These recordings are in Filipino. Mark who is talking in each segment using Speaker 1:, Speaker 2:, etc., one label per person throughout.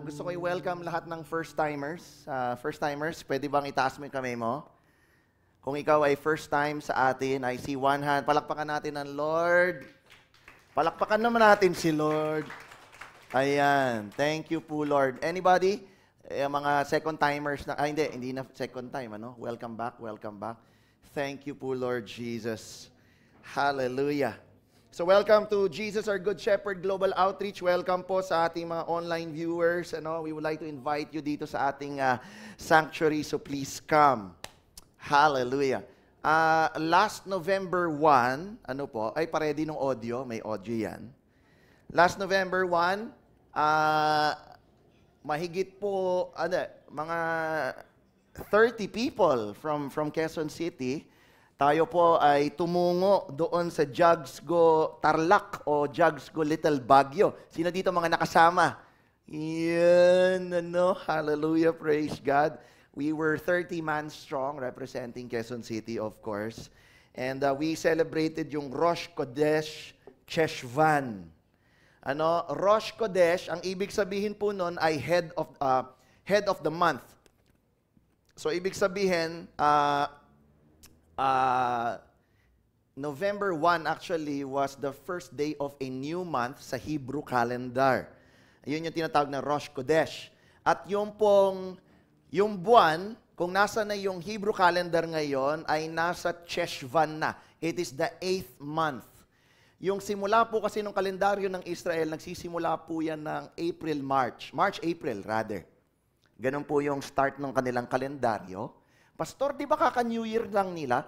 Speaker 1: Gusto ko i-welcome lahat ng first-timers. First-timers, pwede bang itaas mo yung kamay mo? Kung ikaw ay first time sa atin, I see one hand. Palakpakan natin ang Lord. Palakpakan naman natin si Lord. Ayan. Thank you po, Lord. Anybody? Mga second-timers na, hindi na second time, ano? Welcome back, welcome back. Thank you po, Lord Jesus. Hallelujah. So welcome to Jesus our Good Shepherd Global Outreach. Welcome po sa ating mga online viewers. We would like to invite you dito sa ating sanctuary, so please come. Hallelujah. Last November 1, pa-ready ng audio, may audio yan. Last November 1, mahigit po, mga 30 people from Quezon City, tayo po ay tumungo doon sa Jugsgo Tarlac o Jugsgo Little Baguio. Sino dito mga nakasama? Yan, hallelujah, praise God. We were 30 man strong representing Quezon City, of course. And we celebrated yung Rosh Kodesh Cheshvan. Rosh Kodesh, ang ibig sabihin po nun ay head of the month. So ibig sabihin, November 1 actually was the first day of a new month sa Hebrew calendar. Yun yung tinatawag na Rosh Kodesh. At yung buwan, kung nasa na yung Hebrew calendar ngayon, ay nasa Cheshvan na. It is the 8th month. Yung simula po kasi ng kalendaryo ng Israel, nagsisimula po yan ng March-April rather. Ganun po yung start ng kanilang kalendaryo. Pastor, di ba kaka-New Year lang nila?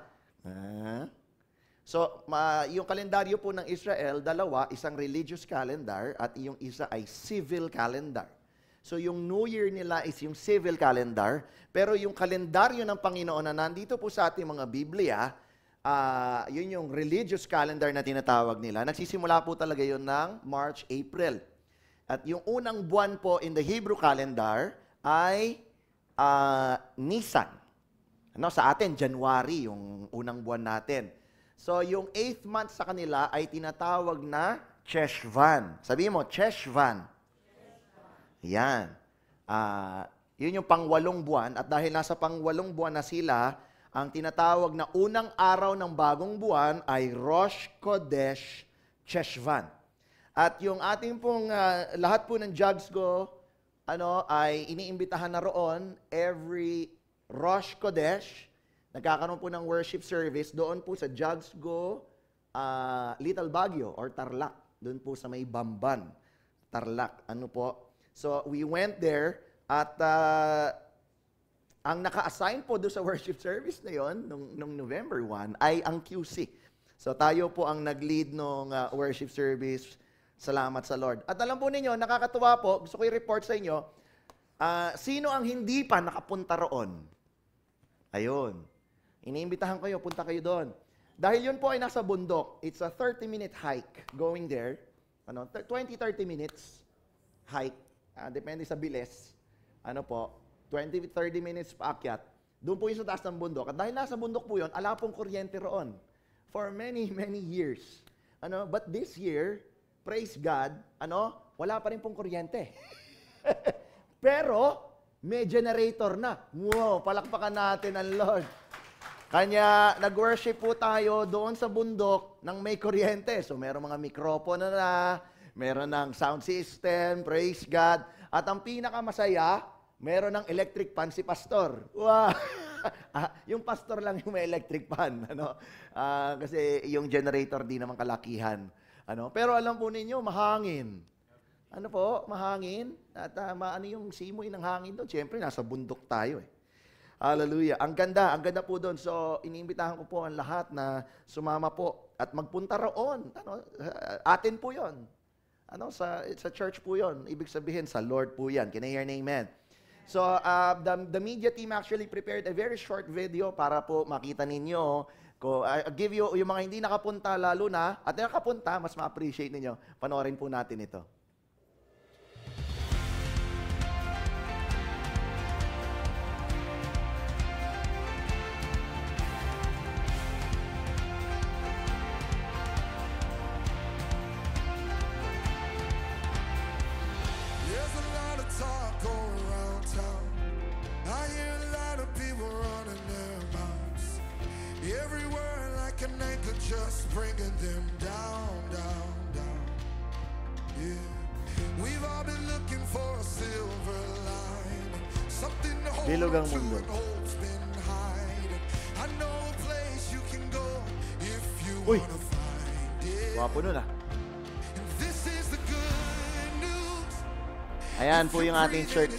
Speaker 1: So, yung kalendaryo po ng Israel, dalawa, isang religious calendar at yung isa ay civil calendar. So, yung New Year nila is yung civil calendar, pero yung kalendaryo ng Panginoon na nandito po sa ating mga Biblia, yun yung religious calendar na tinatawag nila. Nagsisimula po talaga yun ng March-April. At yung unang buwan po in the Hebrew calendar ay Nisan. Sa atin, January, yung unang buwan natin. So, yung 8th month sa kanila ay tinatawag na Cheshvan. Sabihin mo, Cheshvan. Yan. Yun yung pang-8 buwan. At dahil nasa pang-8 buwan na sila, ang tinatawag na unang araw ng bagong buwan ay Rosh Kodesh Cheshvan. At yung ating pong, lahat po ng Jugsgo, ay iniimbitahan na roon every Rosh Kodesh, nagkakaroon po ng worship service doon po sa Jugsgo, Little Baguio or Tarlac. Doon po sa may Bamban, Tarlac. So, we went there at ang naka-assign po doon sa worship service na yon nung November 1 ay ang QC. So, tayo po ang nag-lead nung worship service. Salamat sa Lord. At alam po ninyo, nakakatuwa po, gusto ko i-report sa inyo, sino ang hindi pa nakapunta roon? Ayun. Iniimbitahan kayo, punta kayo doon. Dahil yun po ay nasa bundok. It's a 30-minute hike going there. 20-30 minutes hike. Depende sa bilis. 20-30 minutes paakyat. Doon po yung sa taas ng bundok. At dahil nasa bundok po yun, ala pong kuryente roon. For many, many years. But this year, praise God, wala pa rin pong kuryente. Pero, may generator na. Wow, palakpakan natin ang Lord. Kanya, nag-worship po tayo doon sa bundok ng may kuryente. So, meron mga mikropono na, meron ng sound system, praise God. At ang pinakamasaya, meron ng electric pan si pastor. Wow! Yung pastor lang yung may electric pan. Kasi yung generator di naman kalakihan. Pero alam po ninyo, mahangin. Mahangin. At yung simoy ng hangin doon. Siyempre, nasa bundok tayo eh. Hallelujah. Ang ganda po doon. So, iniimbitahan ko po ang lahat na sumama po at magpunta roon. Atin po yon. Sa church po yon. Ibig sabihin, sa Lord po yan. Can I hear an amen? So, the media team actually prepared a very short video para po makita ninyo. I'll give you yung mga hindi nakapunta lalo na, at nakapunta, mas ma-appreciate ninyo. Panoorin po natin ito.
Speaker 2: talk go around town. I hear a lot of people running their mouths. Everywhere like an anchor, just bringing them down, down, down. Yeah. We've all been looking for a silver line, something to hold
Speaker 1: Bilog
Speaker 2: on
Speaker 1: ang
Speaker 2: to
Speaker 1: mundo.
Speaker 2: when hope's been hiding. I know a place you can go if you
Speaker 1: Uy.
Speaker 2: wanna find it.
Speaker 1: Wapo nun ah.
Speaker 2: And this is the good news.
Speaker 1: Ayan po yung ating church.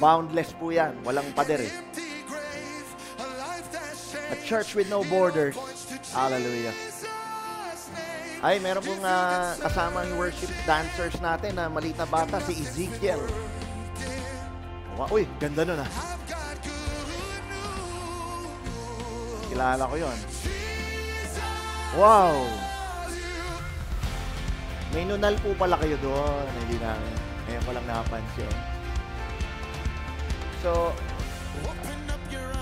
Speaker 1: Boundless po yan. Walang pader eh. A church with no borders. Hallelujah. Ay, meron pong kasama yung worship dancers natin na maliit na bata, si Ezekiel. Uy, ganda nun ah. Kilala ko yon. Wow! May nunal po pala kayo doon. Hindi na, ngayon ko lang nakapansin. So,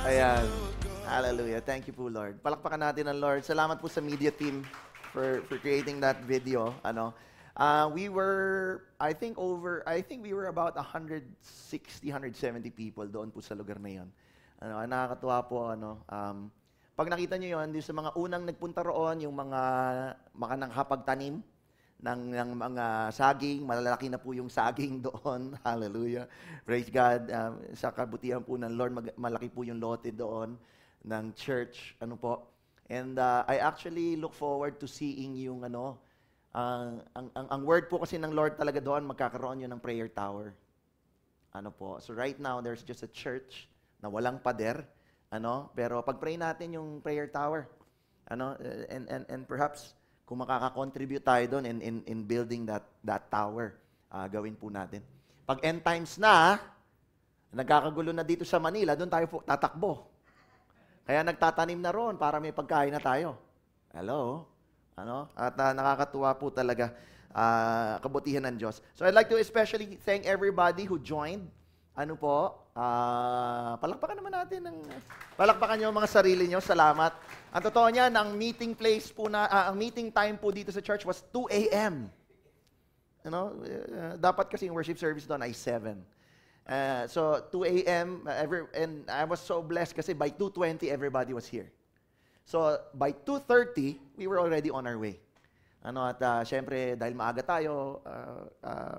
Speaker 1: ayan. Hallelujah. Thank you po, Lord. Palakpakan natin ang Lord. Salamat po sa media team for creating that video. I think we were about 160, 170 people doon po sa lugar na 'yon. Nakakatuwa po pag nakita niyo 'yon, sa mga unang nagpunta roon, yung mga nakakapagtanim ng mga saging, malalaki na po yung saging doon. Hallelujah. Praise God. Sa kabutihan po ng Lord, malaki po yung lote doon ng church. And I actually look forward to seeing yung ang word po kasi ng Lord talaga doon, magkakaroon yun ng prayer tower. So right now, there's just a church na walang pader, pero pag-pray natin yung prayer tower. And perhaps kung makaka-contribute tayo doon in building that tower, gawin po natin. Pag end times na, nagkakagulo na dito sa Manila, doon tayo po tatakbo. Kaya nagtatanim na roon para may pagkain na tayo. Hello? At nakakatuwa po talaga kabutihan ng Diyos. So I'd like to especially thank everybody who joined. Palakpakan naman natin palakpakan niyo ang mga sarili niyo. Salamat. Ang totoo niyan, ang meeting place po ang meeting time po dito sa church was 2 a.m. Dapat kasi yung worship service doon ay 7. So 2 a.m. And I was so blessed kasi by 2:20 everybody was here. So by 2:30 we were already on our way. Syempre dahil maaga tayo,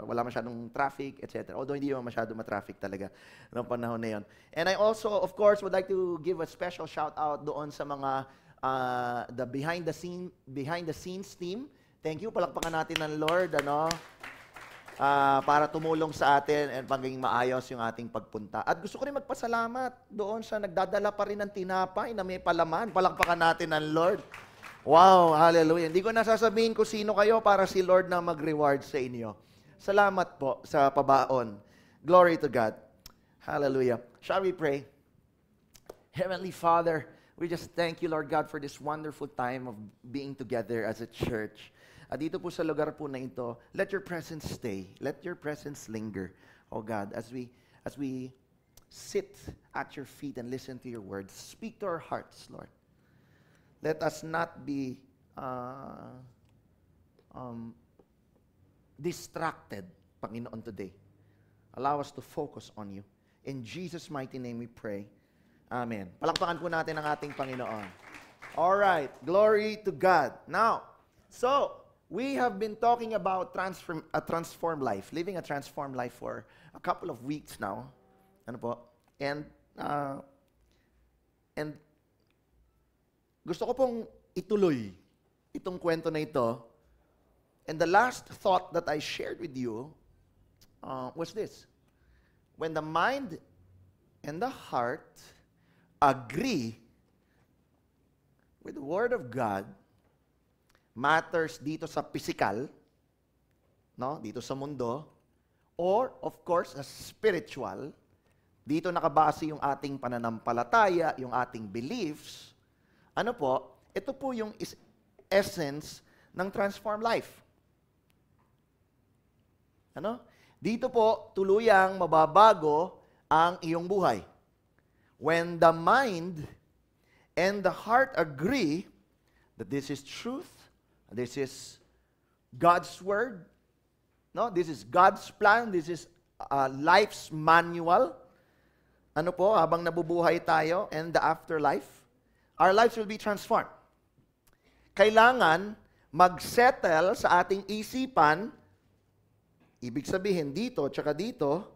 Speaker 1: wala masyadong traffic, etc. Although hindi naman masyado ma-traffic talaga noong panahon na 'yon. And I also of course would like to give a special shout out doon sa mga the behind the scenes team. Thank you, palakpakan natin ng Lord, para tumulong sa atin and pagiging maayos yung ating pagpunta. At gusto ko rin magpasalamat doon sa nagdadala pa rin ng tinapay na may palaman. Palakpakan natin ng Lord. Wow, hallelujah. Hindi ko nasasabihin kung sino kayo para si Lord na mag-reward sa inyo. Salamat po sa pabaon. Glory to God. Hallelujah. Shall we pray? Heavenly Father, we just thank you, Lord God, for this wonderful time of being together as a church. Dito po sa lugar po na ito, let your presence stay. Let your presence linger, oh God, as we sit at your feet and listen to your words. Speak to our hearts, Lord. Let us not be distracted, Panginoon, today. Allow us to focus on you. In Jesus' mighty name we pray. Amen. Palakpakan po natin ang ating Panginoon. All right. Glory to God. Now, we have been talking about a transformed life, living a transformed life for a couple of weeks now. And gusto ko pong ituloy itong kwento na ito. And the last thought that I shared with you was this. When the mind and the heart agree with the Word of God, matters dito sa physical, dito sa mundo, or of course, as spiritual, dito nakabase yung ating pananampalataya, yung ating beliefs. Ito po yung essence ng transformed life. Dito po, tuluyang mababago ang iyong buhay. When the mind and the heart agree that this is truth, this is God's word, this is God's plan, this is life's manual. Ano po, habang nabubuhay tayo and the afterlife, our lives will be transformed. Kailangan mag-settle sa ating isipan, ibig sabihin dito, tsaka dito,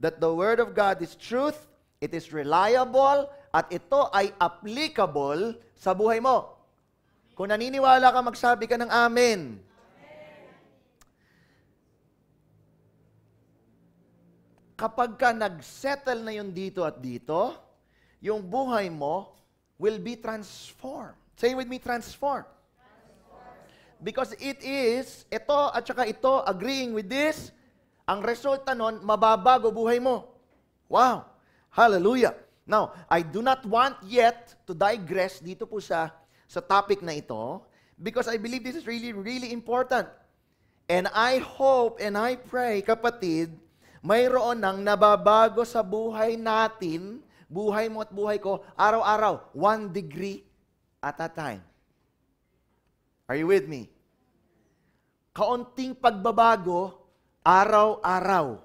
Speaker 1: that the Word of God is truth, it is reliable, at ito ay applicable sa buhay mo. Kung naniniwala ka, magsabi ka ng amen. Kapag ka nag-settle na yun dito at dito, yung buhay mo will be transformed. Say with me, transformed. Because it is, ito at saka ito, agreeing with this, ang resulta nun, mababago buhay mo. Wow! Hallelujah! Now, I do not want yet to digress dito po sa topic na ito because I believe this is really, really important. And I hope and I pray, kapatid, mayroon ng nababago sa buhay natin, buhay mo at buhay ko, araw-araw, 1 degree at a time. Are you with me? Kaunting pagbabago, araw-araw.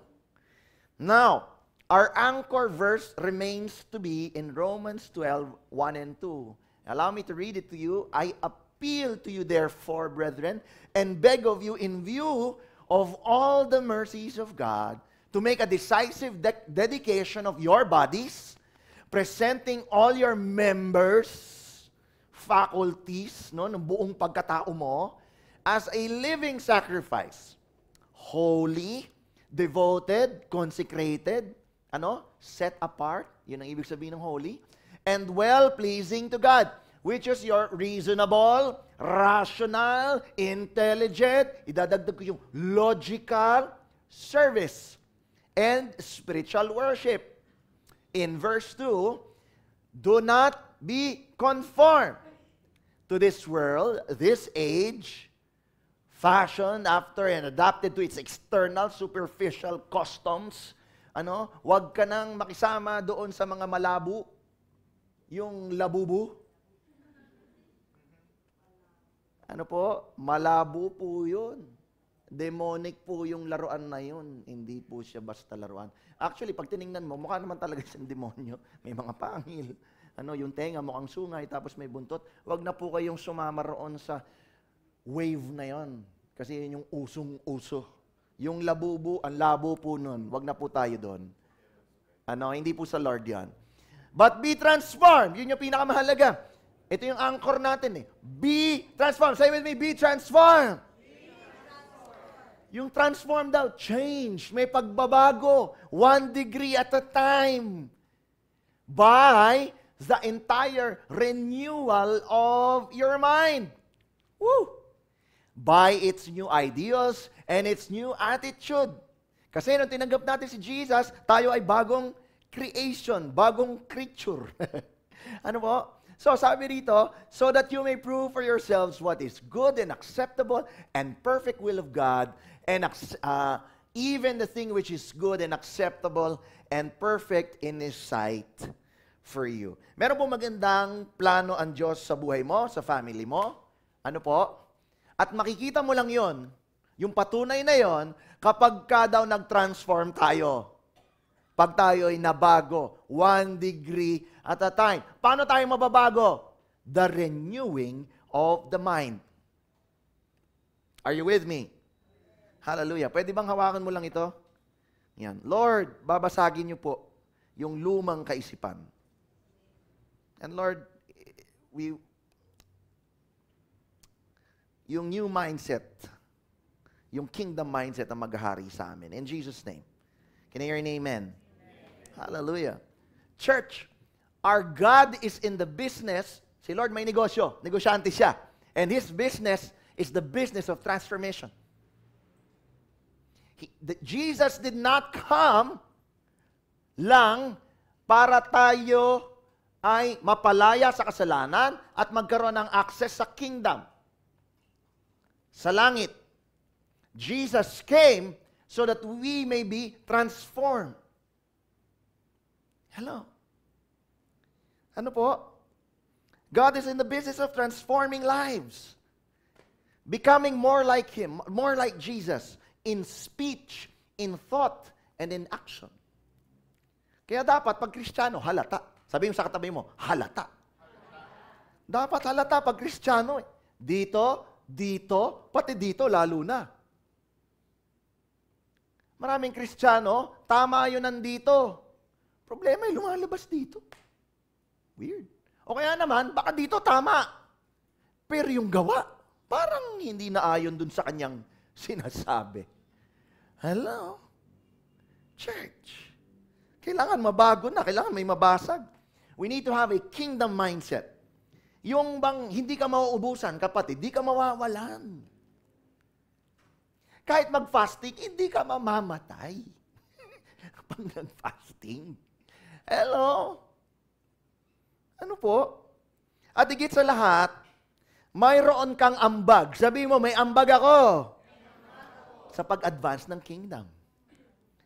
Speaker 1: Now, our anchor verse remains to be in Romans 12, 1 and 2. Allow me to read it to you. I appeal to you, therefore, brethren, and beg of you, in view of all the mercies of God, to make a decisive dedication of your bodies, presenting all your members, faculties, no, ng buong pagkatao mo, as a living sacrifice, holy, devoted, consecrated, set apart, yun ang ibig sabihin ng holy, and well-pleasing to God, which is your reasonable, rational, intelligent, idadagdag ko yung logical service and spiritual worship. In verse 2, do not be conformed to this world, this age, fashioned after and adapted to its external, superficial customs. Huwag ka nang makisama doon sa mga malabo, yung labubu. Malabo po yun. Demonic po yung laruan na yun. Hindi po siya basta laruan. Actually, pag tiningnan mo, mukha naman talaga siyang demonyo. May mga pangil. Yung tenga mukhang sungay, tapos may buntot. Huwag na po kayong sumama roon sa wave na yon. Kasi yun yung usong-uso. Yung labubu, ang labo po nun. Huwag na po tayo doon. Hindi po sa Lord yan. But be transformed. Yun yung pinakamahalaga. Ito yung anchor natin eh. Be transformed. Say with me, be transformed. Yung transform daw, change. May pagbabago. 1 degree at a time. By the entire renewal of your mind. Woo! By its new ideals and its new attitude. Kasi nung tinanggap natin si Jesus, tayo ay bagong creation, bagong creature. So sabi rito, so that you may prove for yourselves what is good and acceptable and perfect will of God, and even the thing which is good and acceptable and perfect in His sight for you. Meron po magandang plano ang Diyos sa buhay mo, sa family mo. At makikita mo lang yon, yung patunay na yon, kapag ka daw nag-transform tayo. Pag tayo ay nabago, 1 degree at a time. Paano tayo mababago? The renewing of the mind. Are you with me? Hallelujah. Pwede bang hawakan mo lang ito? Yan. Lord, babasagin niyo po yung lumang kaisipan. And Lord, yung new mindset, yung kingdom mindset ang maghahari sa amin. In Jesus' name. Can I hear an amen? Hallelujah. Church, our God is in the business. Si Lord may negosyo. Negosyante siya. And His business is the business of transformation. Jesus did not come lang para tayo ay mapalaya sa kasalanan at magkaroon ng access sa kingdom. Sa langit. Jesus came so that we may be transformed. Hello? God is in the business of transforming lives. Becoming more like Him, more like Jesus, in speech, in thought, and in action. Kaya dapat, pag Kristiyano, halata. Sabi mo sa katabi mo, halata. Dapat halata pag Kristiyano. Dito, pati dito, lalo na. Maraming Kristiyano, tama yun nandito. Problema ay lumalabas dito. Weird. O kaya naman, baka dito tama. Pero yung gawa, parang hindi naayon dun sa kanyang sinasabi. Hello? Church. Kailangan mabago na. Kailangan may mabasag. We need to have a kingdom mindset. Yung bang hindi ka mauubusan, kapatid, hindi ka mawawalan. Kahit mag-fasting, hindi ka mamamatay. Pag nag-fasting. Hello? Ano po? At higit sa lahat, mayroon kang ambag. Sabi mo, may ambag ako. Sa pag-advance ng kingdom.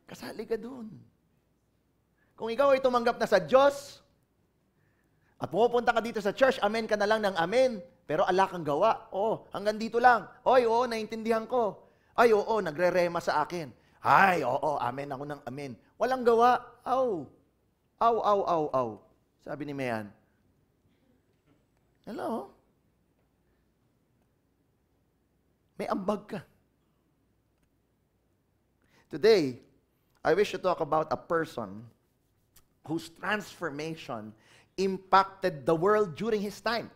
Speaker 1: Kasali ka dun. Kung ikaw ay tumanggap na sa Diyos, at pumupunta ka dito sa church, amen ka na lang ng amen, pero ala kang gawa. Oh, hanggang dito lang. Oy, oo, naintindihan ko. Ay, oo, nagre-rema sa akin. Ay, oo, amen ako ng amen. Walang gawa. Aw. Aw. Sabi ni Mayan. Hello? May ambag ka. Today, I wish to talk about a person whose transformation impacted the world during his time.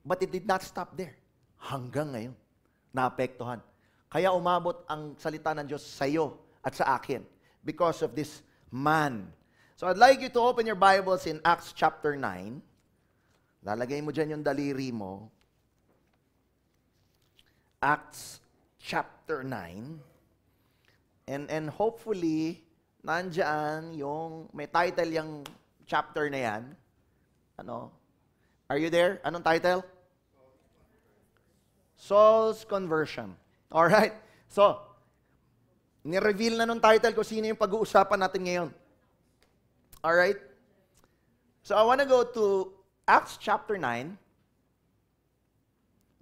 Speaker 1: But it did not stop there. Hanggang ngayon, naapektuhan. Kaya umabot ang salita ng Diyos sa iyo at sa akin because of this man. So I'd like you to open your Bibles in Acts chapter 9. Lalagay mo dyan yung daliri mo. Acts chapter 9. And hopefully, nandyan yung, may title yung chapter na yan. Ano? Are you there? Anong title? Saul's Conversion. Alright? So, ni-reveal na nung title ko sino yung pag-uusapan natin ngayon. Alright? So, I want to go to Acts chapter 9,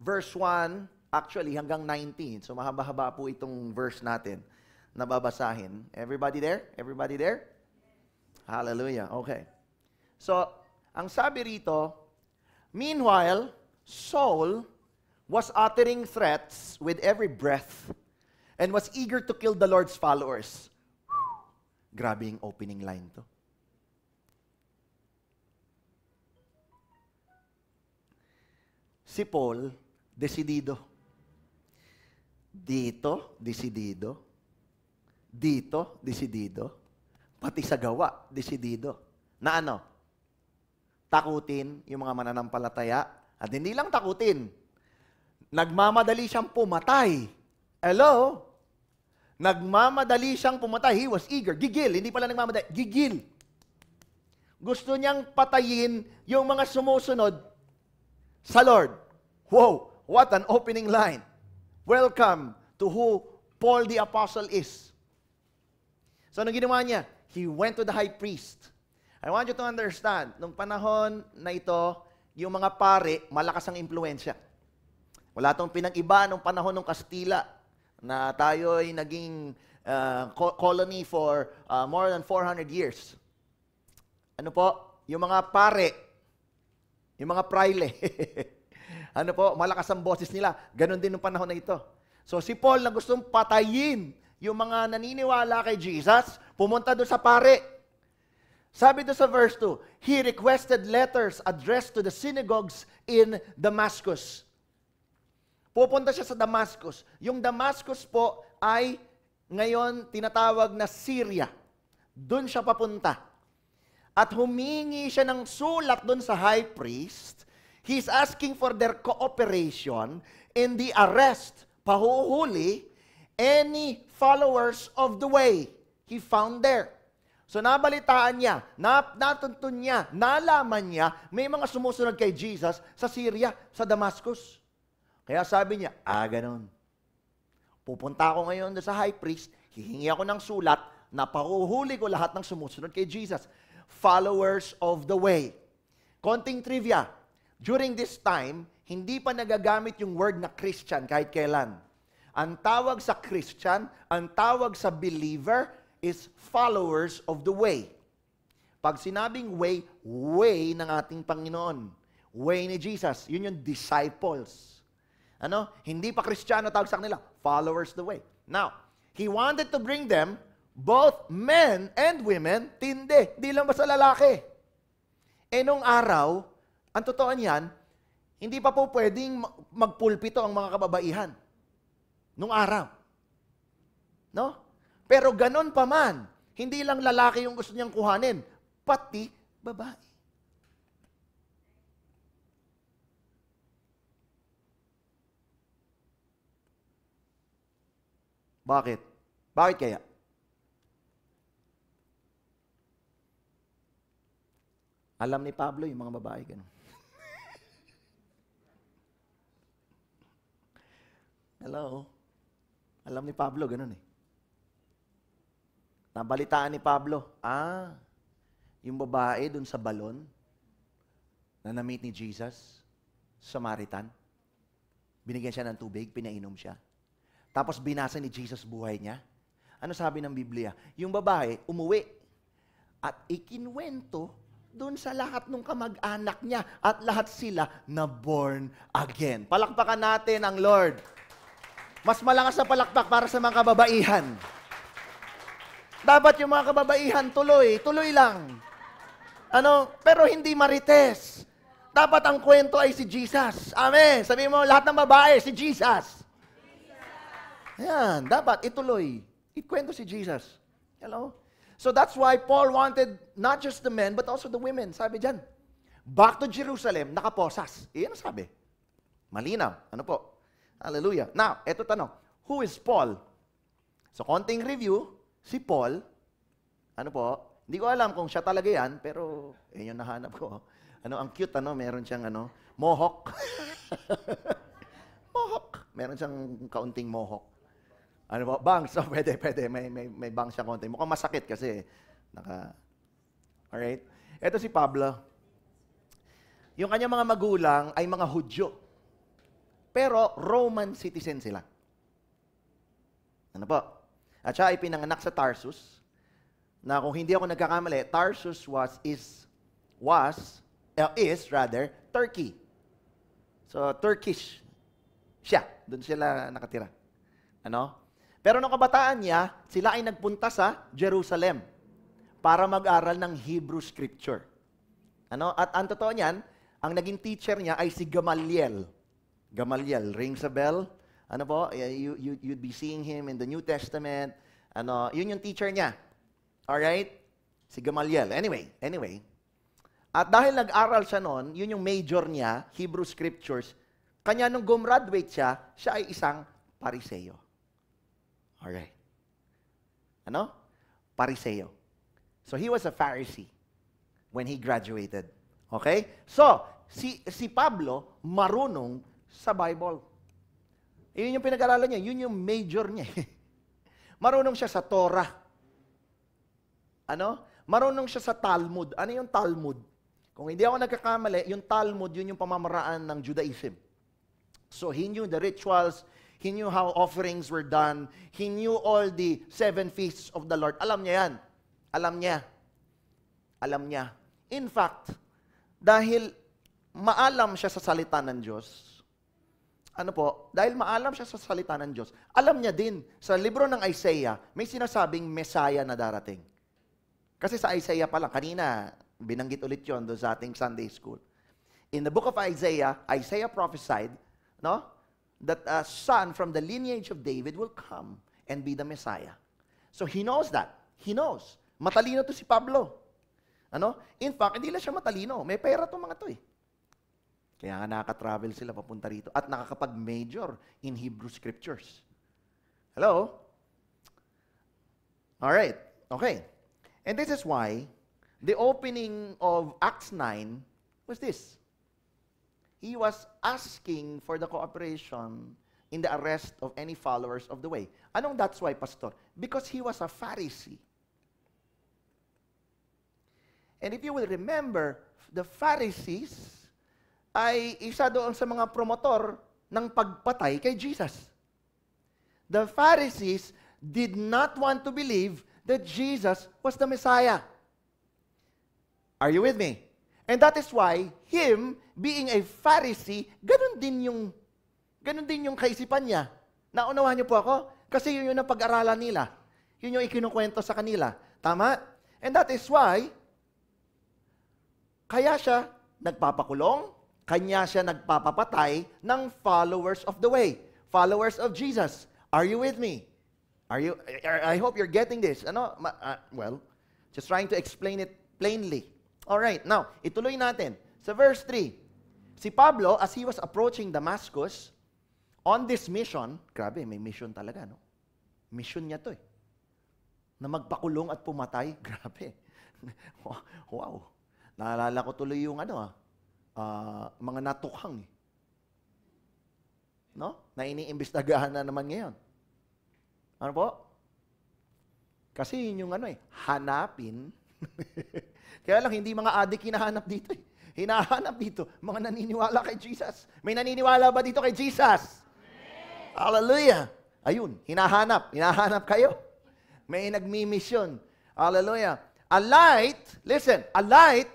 Speaker 1: verse 1, actually hanggang 19. So, mahaba-haba po itong verse natin na babasahin. Everybody there? Everybody there? Hallelujah. Okay. So, ang sabi rito, meanwhile, Saul was uttering threats with every breath and was eager to kill the Lord's followers. Grabe yung opening line to. Si Paul, desidido. Dito, desidido. Dito, desidido. Pati sa gawa, desidido. Na ano? Takutin yung mga mananampalataya. At hindi lang takutin. Nagmamadali siyang pumatay. Hello? Nagmamadali siyang pumatay. He was eager. Gigil. Hindi pala nagmamadali. Gigil. Gusto niyang patayin yung mga sumusunod sa Lord. Wow! What an opening line. Welcome to who Paul the Apostle is. So, anong ginawa niya? He went to the high priest. I want you to understand, nung panahon na ito, yung mga pare, malakas ang impluensya. Wala tong pinag-iba nung panahon ng Kastila na tayo ay naging colony for more than 400 years. Ano po? Yung mga pare, yung mga praile, ano po, malakas ang boses nila. Ganon din nung panahon na ito. So si Paul na gustong patayin yung mga naniniwala kay Jesus, pumunta doon sa pare. Sabi doon sa verse 2, he requested letters addressed to the synagogues in Damascus. Pupunta siya sa Damascus. Yung Damascus po ay ngayon tinatawag na Syria. Doon siya papunta. At humingi siya ng sulat doon sa high priest. He's asking for their cooperation in the arrest, pahuhuli, any followers of the way he found there. So nabalitaan niya, natuntun niya, nalaman niya, may mga sumusunod kay Jesus sa Syria, sa Damascus. Kaya sabi niya, ganun. Pupunta ako ngayon sa high priest, hihingi ako ng sulat, na pahuhuli ko lahat ng sumusunod kay Jesus. Followers of the way. Konting trivia, during this time, hindi pa nagagamit yung word na Christian kahit kailan. Ang tawag sa Christian, ang tawag sa believer is followers of the way. Pag sinabing way, way ng ating Panginoon. Way ni Jesus. Yun yung disciples. Hindi pa Kristiyano tawag sa kanila. Followers the way. Now, He wanted to bring them, both men and women, tindi. Di lang basta lalaki. Nung araw, ang totoo niyan, hindi pa po pwedeng magpulpito ang mga kababaihan. Nung araw. No? Pero ganon pa man, hindi lang lalaki yung gusto niyang kuhanin, pati babae. Bakit? Bakit kaya? Alam ni Pablo yung mga babae, gano'n. Hello? Alam ni Pablo, gano'n eh. Nabalitaan ni Pablo, yung babae dun sa balon na na-meet ni Jesus, Samaritan, binigyan siya ng tubig, pinainom siya. Tapos binasa ni Jesus buhay niya. Ano sabi ng Biblia? Yung babae, umuwi at ikinwento doon sa lahat ng kamag-anak niya at lahat sila na born again. Palakpakan natin ang Lord. Mas malakas na palakpak para sa mga kababaihan. Dapat yung mga kababaihan tuloy lang. Pero hindi marites. Dapat ang kwento ay si Jesus. Amen. Sabihin mo, lahat ng babae, si Jesus. Ayan, dapat ituloy. Ikwento si Jesus. Hello? So that's why Paul wanted not just the men, but also the women. Sabi dyan, back to Jerusalem, nakaposas. Iyan ang sabi. Malinaw. Ano po? Hallelujah. Now, eto tanong. Who is Paul? So, konting review, si Paul, ano po, hindi ko alam kung siya talaga yan, pero, yun yung nahanap ko. Ang cute, meron siyang, mohawk. Mohawk. Meron siyang kaunting mohawk. Ano po? Bangs. So, pwede. May bangs siya konti. Mukhang masakit kasi. Alright? Ito si Pablo. Yung kanyang mga magulang ay mga Hudyo. Pero Roman citizen sila. Ano po? At siya ay pinanganak sa Tarsus. Na kung hindi ako nagkakamali, Tarsus is Turkey. So, Turkish siya. Doon sila nakatira. Pero nung kabataan niya, sila ay nagpunta sa Jerusalem para mag-aral ng Hebrew Scripture. At ang totoo niyan, ang naging teacher niya ay si Gamaliel. Gamaliel, rings a bell? You'd be seeing him in the New Testament. Yun yung teacher niya. Alright? Si Gamaliel. Anyway. At dahil nag-aral siya noon, yun yung major niya, Hebrew Scriptures. Kanya nung gumraduate siya ay isang Pariseo. Alright. Pariseo. So he was a Pharisee when he graduated. Okay? So, si Pablo, marunong sa Bible. Yun yung pinag-aralan niya. Yun yung major niya. Marunong siya sa Torah. Marunong siya sa Talmud. Ano yung Talmud? Kung hindi ako nagkakamali, yung Talmud, yun yung pamamaraan ng Judaism. So he knew the rituals, he knew how offerings were done, he knew all the 7 feasts of the Lord. Alam niya yan. Alam niya. In fact, dahil maalam siya sa salita ng Diyos, dahil maalam siya sa salita ng Diyos, alam niya din, sa libro ng Isaiah, may sinasabing Messiah na darating. Kasi sa Isaiah pa lang, kanina, binanggit ulit yun doon sa ating Sunday school. In the book of Isaiah, Isaiah prophesied, that a son from the lineage of David will come and be the Messiah. So he knows that. He knows. Matalino to si Pablo. In fact, hindi lang siya matalino. May pera to mga to eh. Kaya nga nakaka-travel sila papunta rito at nakakapag-major in Hebrew Scriptures. Hello? Alright. Okay. And this is why the opening of Acts 9 was this. He was asking for the cooperation in the arrest of any followers of the way. Anong that's why, Pastor? Because he was a Pharisee. And if you will remember, the Pharisees ay isa doon sa mga promotor ng pagpatay kay Jesus. The Pharisees did not want to believe that Jesus was the Messiah. Are you with me? And that is why him being a Pharisee, ganun din yung kaisipan niya. Naunawahan niyo po ako? Kasi yun yung napag-aralan nila. Yun yung ikinukwento sa kanila. Tama? And that is why, kaya siya nagpapakulong, kanya siya nagpapapatay ng followers of the way. Followers of Jesus. Are you with me? I hope you're getting this. Well, just trying to explain it plainly. All right, now, ituloy natin. Sa verse 3, si Pablo, as he was approaching Damascus, on this mission, grabe, may mission talaga, no? Mission niya to eh. Na magpakulong at pumatay, grabe. Wow. Naalala ko tuloy yung mga natukhang eh. No? Na iniimbestagahan na naman ngayon. Ano po? Kasi yun yung hanapin. Kaya lang, hindi mga adik hinahanap dito eh. Hinahanap dito, mga naniniwala kay Jesus. May naniniwala ba dito kay Jesus? Amen. Hallelujah. Ayun, hinahanap. Hinahanap kayo. May nagmi-mission. Hallelujah. A light, listen, a light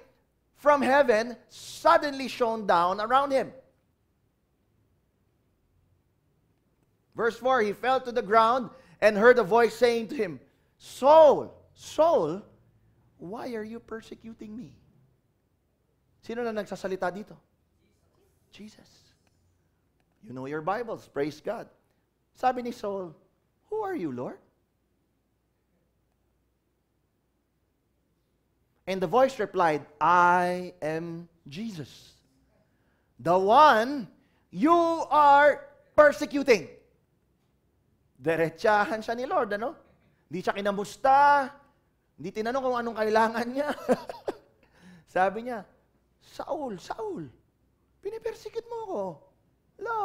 Speaker 1: from heaven suddenly shone down around him. Verse 4, he fell to the ground and heard a voice saying to him, Saul, Saul, why are you persecuting me? Sino na nagsasalita dito? Jesus. You know your Bibles, praise God. Sabi ni Saul, who are you, Lord? And the voice replied, I am Jesus, the one you are persecuting. Diretsahan siya ni Lord, ano? Hindi siya kinamusta, hindi tinanong kung anong kailangan niya. Sabi niya, Saul, Saul, pinipersecute mo ako. Hello?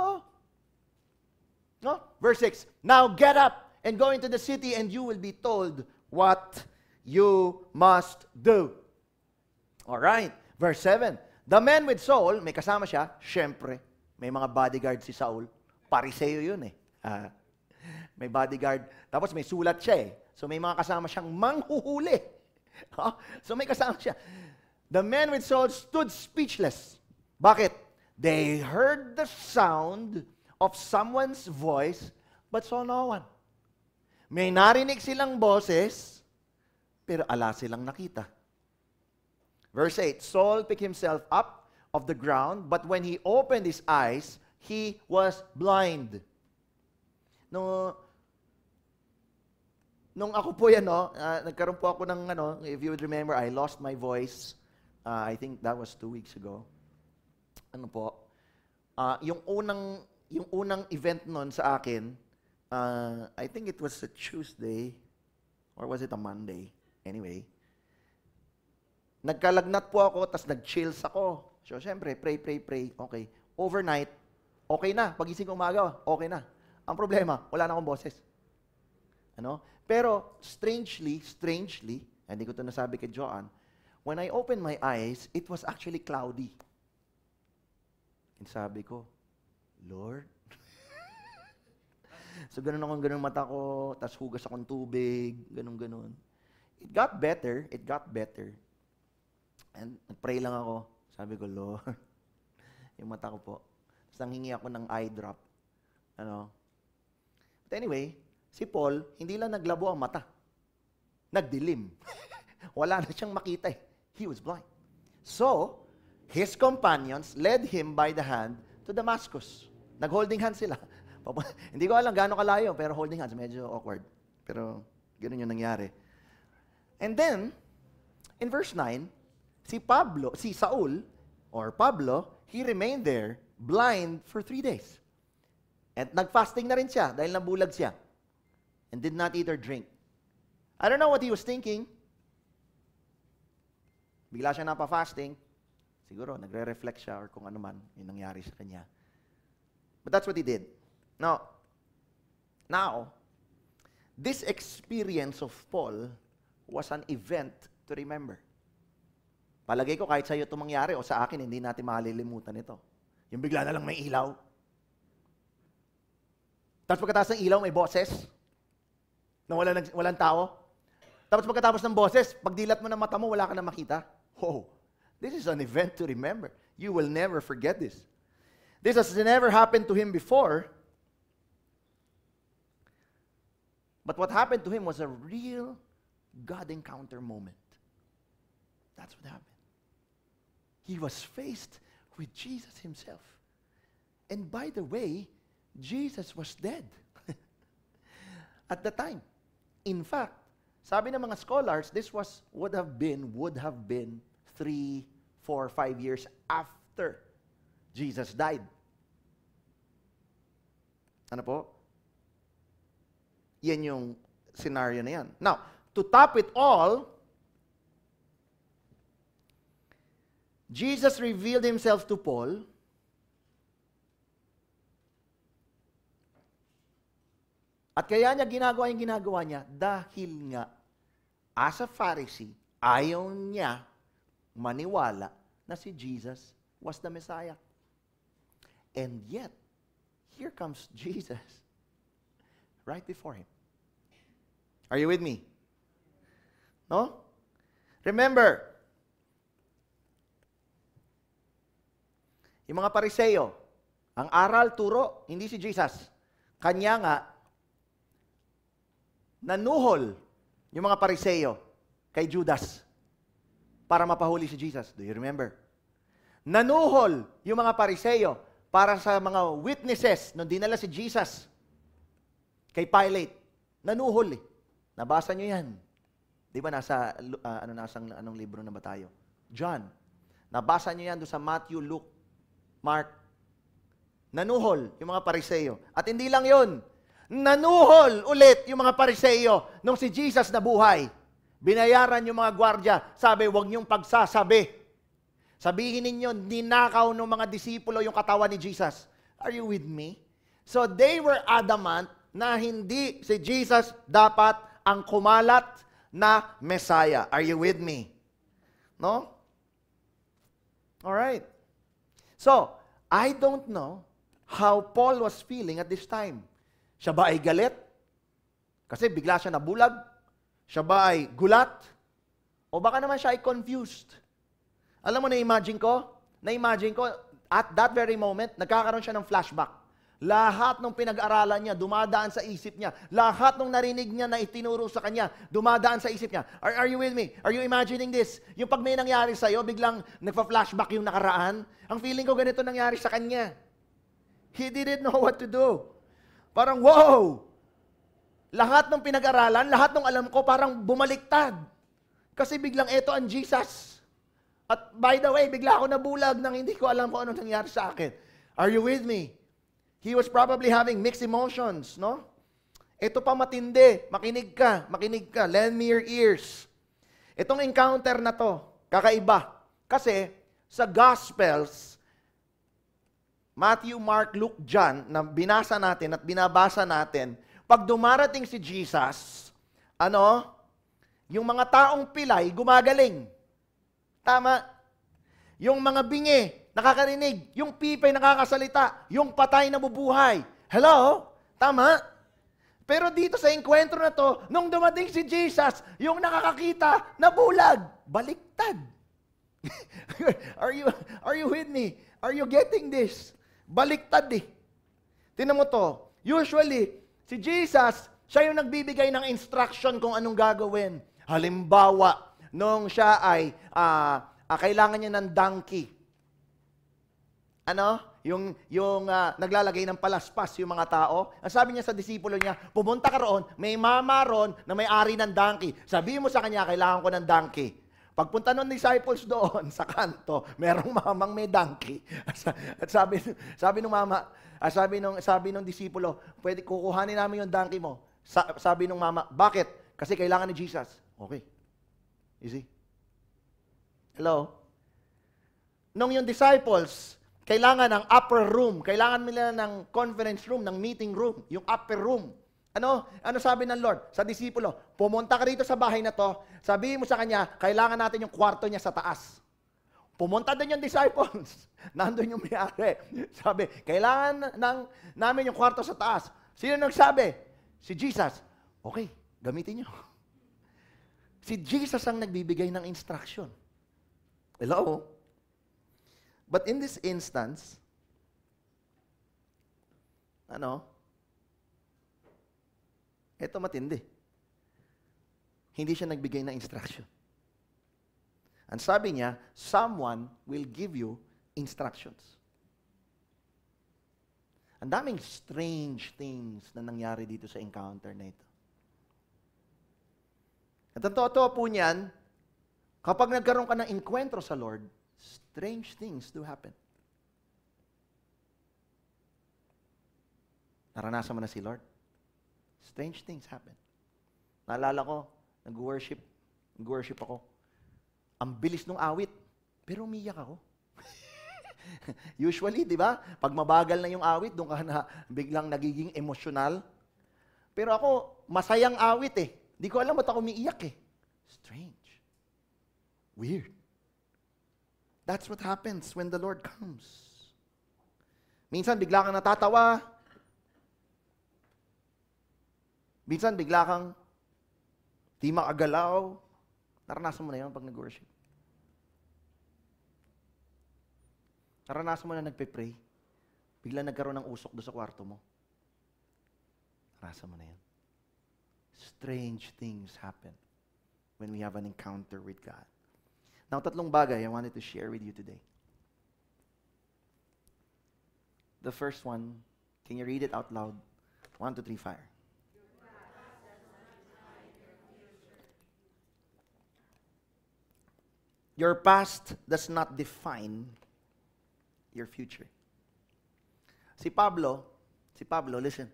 Speaker 1: No? Verse 6, now get up and go into the city and you will be told what you must do. Alright. Verse 7, the man with Saul, may kasama siya, syempre, may mga bodyguard si Saul. Pariseo yun eh. May bodyguard. Tapos may sulat siya eh. So may mga kasama siyang manghuhuli. So may kasama siya. The man with Saul stood speechless. Bakit? They heard the sound of someone's voice but saw no one. May narinig silang boses pero ala silang nakita. Verse 8, Saul picked himself up of the ground, but when he opened his eyes, he was blind. Nung ako po nagkaroon po ako ng if you would remember, I lost my voice. I think that was 2 weeks ago. Yung unang event nun sa akin, I think it was a Tuesday, or was it a Monday? Anyway, nagkalagnat po ako, tas nag-chills ako. So, syempre, pray. Okay. Overnight, okay na. Pagising ko umaga, okay na. Ang problema, wala na akong boses. Pero, strangely, hindi ko ito nasabi kay Joanne, when I opened my eyes, it was actually cloudy. And sabi ko, Lord. So, ganun mata ko, tas hugas akong tubig, ganun. It got better. And nag-pray lang ako. Sabi ko, Lord, yung mata ko po. Tapos nanghingi ako ng eye drop. But anyway, si Paul, hindi lang naglabo ang mata. Nagdilim. Wala na siyang makita eh. He was blind. So, his companions led him by the hand to Damascus. Nag-holding hands sila. Hindi ko alam gaano kalayo, pero holding hands, medyo awkward. Pero, ganun yung nangyari. And then, in verse 9, si Saul, or Pablo, he remained there, blind for 3 days. And nag-fasting na rin siya, dahil nabulag siya. And did not eat or drink. I don't know what he was thinking. Bigla siya napa-fasting. Siguro, nagre-reflect siya or kung ano man yung nangyari sa kanya. But that's what he did. Now, this experience of Paul was an event to remember. Palagay ko kahit sa iyo ito mangyari o sa akin, hindi natin malilimutan ito. Yung bigla na lang may ilaw. Tapos pagkatapos ng ilaw, may boses na walang tao. Tapos pagkatapos ng boses, pagdilat mo ng mata mo, wala ka na makita. Oh, this is an event to remember. You will never forget this. This has never happened to him before. But what happened to him was a real God encounter moment. That's what happened. He was faced with Jesus himself. And by the way, Jesus was dead at the time. In fact, sabi ng mga scholars, this would have been 3, 4, 5 years after Jesus died. Ano po? Yan yung scenario na yan. Now, to top it all, Jesus revealed himself to Paul at kaya niya ginagawa yung ginagawa niya dahil nga as a Pharisee, ayaw niya maniwala na si Jesus was the Messiah. And yet, here comes Jesus right before him. Are you with me? No? Remember, yung mga Pariseo, ang aral, turo, hindi si Jesus. Kanya nga, nanuhol yung mga Pariseo kay Judas para mapahuli si Jesus. Do you remember? Nanuhol yung mga Pariseo para sa mga witnesses nung dinala si Jesus kay Pilate. Nanuhol eh. Nabasa nyo yan. Di ba nasa, anong libro na ba tayo? John. Nabasa nyo yan doon sa Matthew, Luke, Mark. Nanuhol yung mga Pariseo. At hindi lang yun. Nanuhol ulit yung mga Pariseo nung si Jesus nabuhay. Binayaran yung mga gwardya. Sabi, huwag niyong pagsasabi. Sabihin ninyo, ninakaw ng mga disipulo yung katawan ni Jesus. Are you with me? So they were adamant na hindi si Jesus dapat ang kumalat na Messiah. Are you with me? No? Alright. So, I don't know how Paul was feeling at this time. Siya ba ay galit? Kasi bigla siya nabulag? Siya ba ay gulat? O baka naman siya ay confused? Alam mo, na-imagine ko, at that very moment, nagkakaroon siya ng flashback. Lahat ng pinag-aralan niya, dumadaan sa isip niya. Lahat ng narinig niya na itinuro sa kanya, dumadaan sa isip niya. Are you with me? Are you imagining this? Yung pag may nangyari sa'yo, biglang nagpa-flashback yung nakaraan. Ang feeling ko ganito nangyari sa kanya. He didn't know what to do. Parang, wow! Lahat ng pinag-aralan, lahat ng alam ko, parang bumaliktad. Kasi biglang eto ang Jesus. At by the way, bigla ako nabulag nang hindi ko alam kung ano nangyari sa akin. Are you with me? He was probably having mixed emotions, no? Ito pa matindi. Makinig ka. Lend me your ears. Itong encounter na to, kakaiba. Kasi sa Gospels, Matthew, Mark, Luke, John, na binasa natin at binabasa natin, pag dumarating si Jesus, yung mga taong pilay, gumagaling. Tama. Yung mga bingi, nakakarinig. Yung pipay, nakakasalita. Yung patay, nabubuhay. Hello? Tama? Pero dito sa enkwentro na to, nung dumating si Jesus, yung nakakakita, nabulag. Baliktad. Are you with me? Are you getting this? Baliktad eh. Tingnan mo to. Usually, si Jesus, siya yung nagbibigay ng instruction kung anong gagawin. Halimbawa, nung siya ay kailangan niya ng donkey. Yung naglalagay ng palaspas yung mga tao. Ang sabi niya sa disipulo niya, pumunta ka roon, may mama roon na may-ari ng donkey. Sabihin mo sa kanya, kailangan ko ng donkey. Pagpunta ng disciples doon sa kanto, merong mamang may donkey. At sabi ng mama, sabi ng disipulo, pwede kukuhanin namin yung donkey mo. Sabi ng mama, bakit? Kasi kailangan ni Jesus. Okay. Easy. Hello? Nung yung disciples, kailangan ng upper room, kailangan nila ng conference room, ng meeting room, yung upper room. Ano sabi ng Lord sa disipulo? Pumunta ka rito sa bahay na to, sabihin mo sa kanya, kailangan natin yung kwarto niya sa taas. Pumunta din yung disciples. Nandun yung may-ari. Sabi, kailangan namin yung kwarto sa taas. Sino nagsabi? Si Jesus. Okay, gamitin nyo. Si Jesus ang nagbibigay ng instruction. Hello? But in this instance, ito matindi. Hindi siya nagbigay ng instruction. Ang sabi niya, someone will give you instructions. Ang daming strange things na nangyari dito sa encounter na ito. At ang totoo po niyan, kapag nagkaroon ka ng enkwentro sa Lord, strange things do happen. Naranasan mo na si Lord? Strange things happen. Naalala ko, nag-worship ako. Ang bilis ng awit, pero umiyak ako. Usually, di ba? Pag mabagal na yung awit, doon ka na biglang nagiging emosyonal. Pero ako, masayang awit eh. Di ko alam ba't ako umiiyak eh. Strange. Weird. That's what happens when the Lord comes. Minsan, bigla kang natatawa. Minsan, bigla kang di makagalaw. Naranasan mo na yun pag nag-worship. Naranasan mo na nagpe-pray. Bigla nagkaroon ng usok doon sa kwarto mo. Naranasan mo na yan. Strange things happen when we have an encounter with God. Now, tatlong bagay I wanted to share with you today. The first one, can you read it out loud? 1, 2, 3, fire. Your past does not define your future. Si Pablo, listen.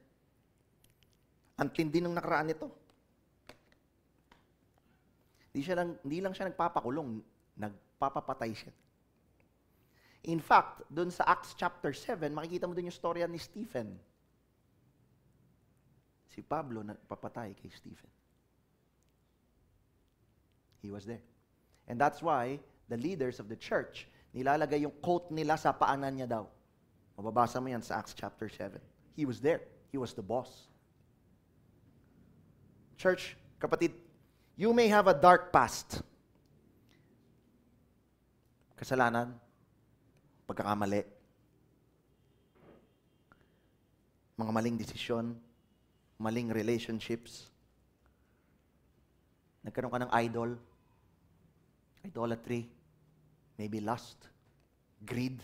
Speaker 1: Ang tindi ng nakaraan nito. Hindi lang siya nagpapakulong, nagpapapatay siya. In fact, doon sa Acts chapter 7, makikita mo doon yung storya ni Stephen. Si Pablo nagpapatay kay Stephen. He was there. And that's why the leaders of the church, nilalagay yung quote nila sa paanan niya daw. Mababasa mo yan sa Acts chapter 7. He was there. He was the boss. Church, kapatid, you may have a dark past. Kasalanan, pagkakamali, mga maling desisyon, maling relationships, nagkaroon ka ng idol, idolatry, maybe lust, greed,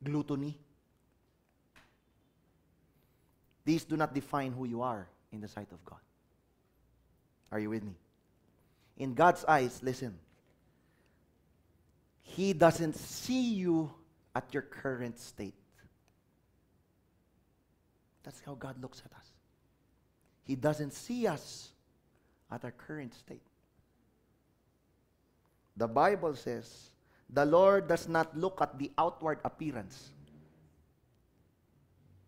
Speaker 1: gluttony. These do not define who you are in the sight of God. Are you with me? In God's eyes, listen, He doesn't see you at your current state. That's how God looks at us. He doesn't see us at our current state. The Bible says, the Lord does not look at the outward appearance.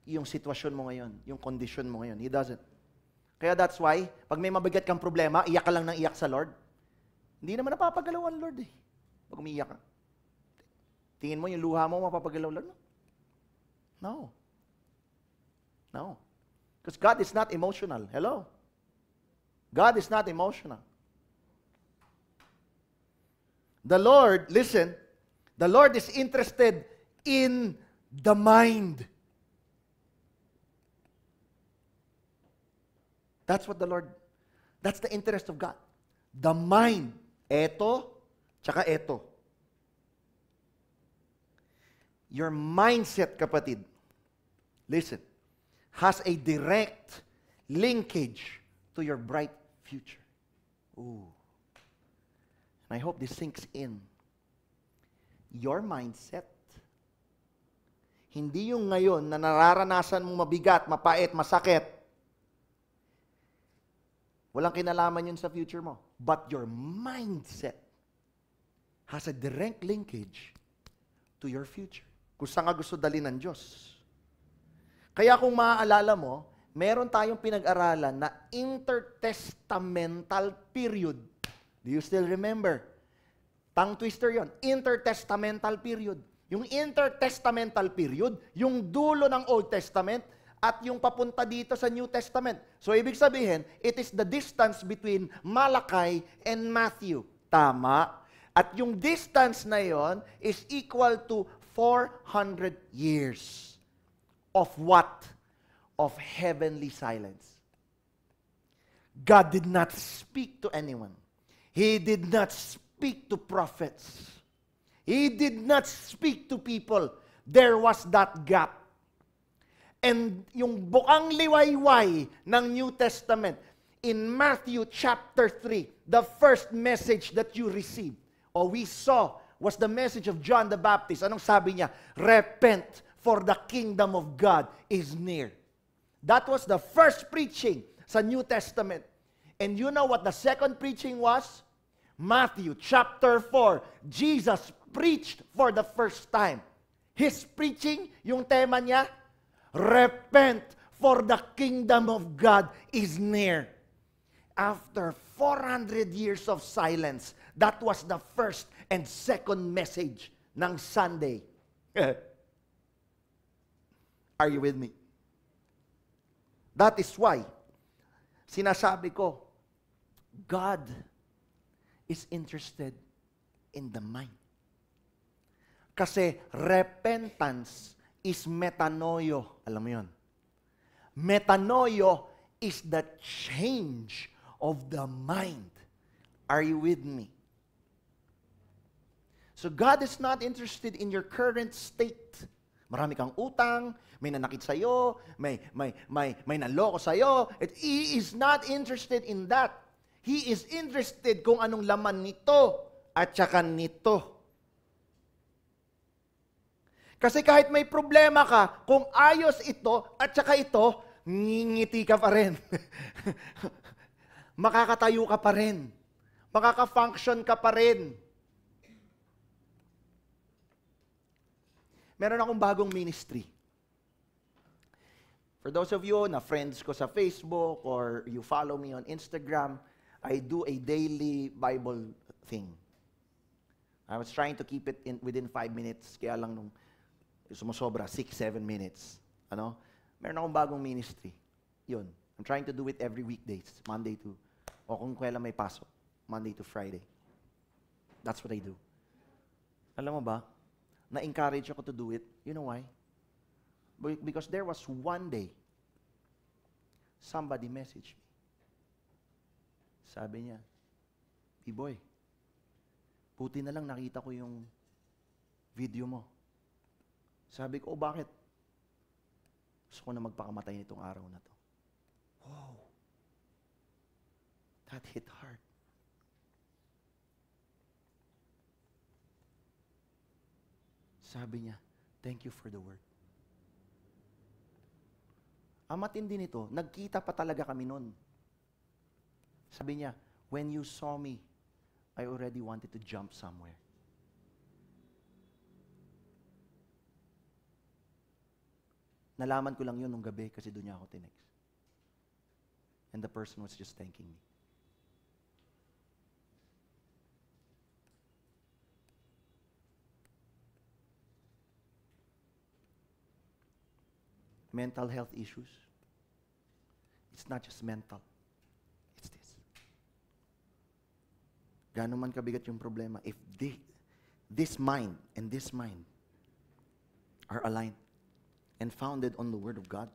Speaker 1: Yung sitwasyon mo ngayon, yung condition mo ngayon. He doesn't. Kaya that's why, pag may mabigat kang problema, iyak ka lang ng iyak sa Lord. Hindi naman napapagalaw ang Lord eh. Pag umiiyak ka. Tingin mo yung luha mo, mapapagalaw Lord? No. No. Because God is not emotional. Hello? God is not emotional. The Lord, listen, the Lord is interested in the mind. That's what the Lord, that's the interest of God. The mind. Eto, tsaka eto. Your mindset, kapatid, listen, has a direct linkage to your bright future. Ooh. And I hope this sinks in. Your mindset, hindi yung ngayon na nararanasan mong mabigat, mapait, masakit. Walang kinalaman yun sa future mo. But your mindset has a direct linkage to your future. Kung saan ka gusto dalhin ng Diyos. Kaya kung maaalala mo, meron tayong pinag-aralan na intertestamental period. Do you still remember? Tongue twister yon. Intertestamental period. Yung intertestamental period, yung dulo ng Old Testament, at yung papunta dito sa New Testament. So, ibig sabihin, it is the distance between Malachi and Matthew. Tama. At yung distance na yon is equal to 400 years of what? Of heavenly silence. God did not speak to anyone. He did not speak to prophets. He did not speak to people. There was that gap. And yung bukang liwayway ng New Testament, in Matthew chapter 3, the first message that you received, or we saw, was the message of John the Baptist. Anong sabi niya? Repent, for the kingdom of God is near. That was the first preaching sa New Testament. And you know what the second preaching was? Matthew chapter 4, Jesus preached for the first time. His preaching, yung tema niya, repent, for the kingdom of God is near. After 400 years of silence, that was the first and second message ng Sunday. Are you with me? That is why, sinasabi ko, God is interested in the mind. Kasi repentance is metanoio. Alam mo yun? Metanoio is the change of the mind. Are you with me? So God is not interested in your current state. Marami kang utang, may nanakit sa'yo, may naloko sa'yo. He is not interested in that. He is interested kung anong laman nito at saka nito. Kasi kahit may problema ka, kung ayos ito at saka ito, ngingiti ka pa rin. Makakatayo ka pa rin. Makaka-function ka pa rin. Meron akong bagong ministry. For those of you na friends ko sa Facebook or you follow me on Instagram, I do a daily Bible thing. I was trying to keep it within 5 minutes, kaya lang nung sumusobra, 6-7 minutes. Ano? Meron akong bagong ministry. Yun. I'm trying to do it every weekdays, Monday to, o kung kailan may pasok, Monday to Friday. That's what I do. Alam mo ba, na-encourage ako to do it. You know why? Because there was one day, somebody messaged me. Sabi niya, B-boy, puti na lang nakita ko yung video mo. Sabi ko, bakit? Gusto ko na magpakamatay nitong araw na to. Wow. That hit hard. Sabi niya, thank you for the word. Ang matindi nito, nagkita pa talaga kami nun. Sabi niya, when you saw me, I already wanted to jump somewhere. Nalaman ko lang yun nung gabi kasi doon niya ako tinext. And the person was just thanking me. Mental health issues. It's not just mental. It's this. Gaano man kabigat yung problema, if this mind and this mind are aligned and founded on the Word of God,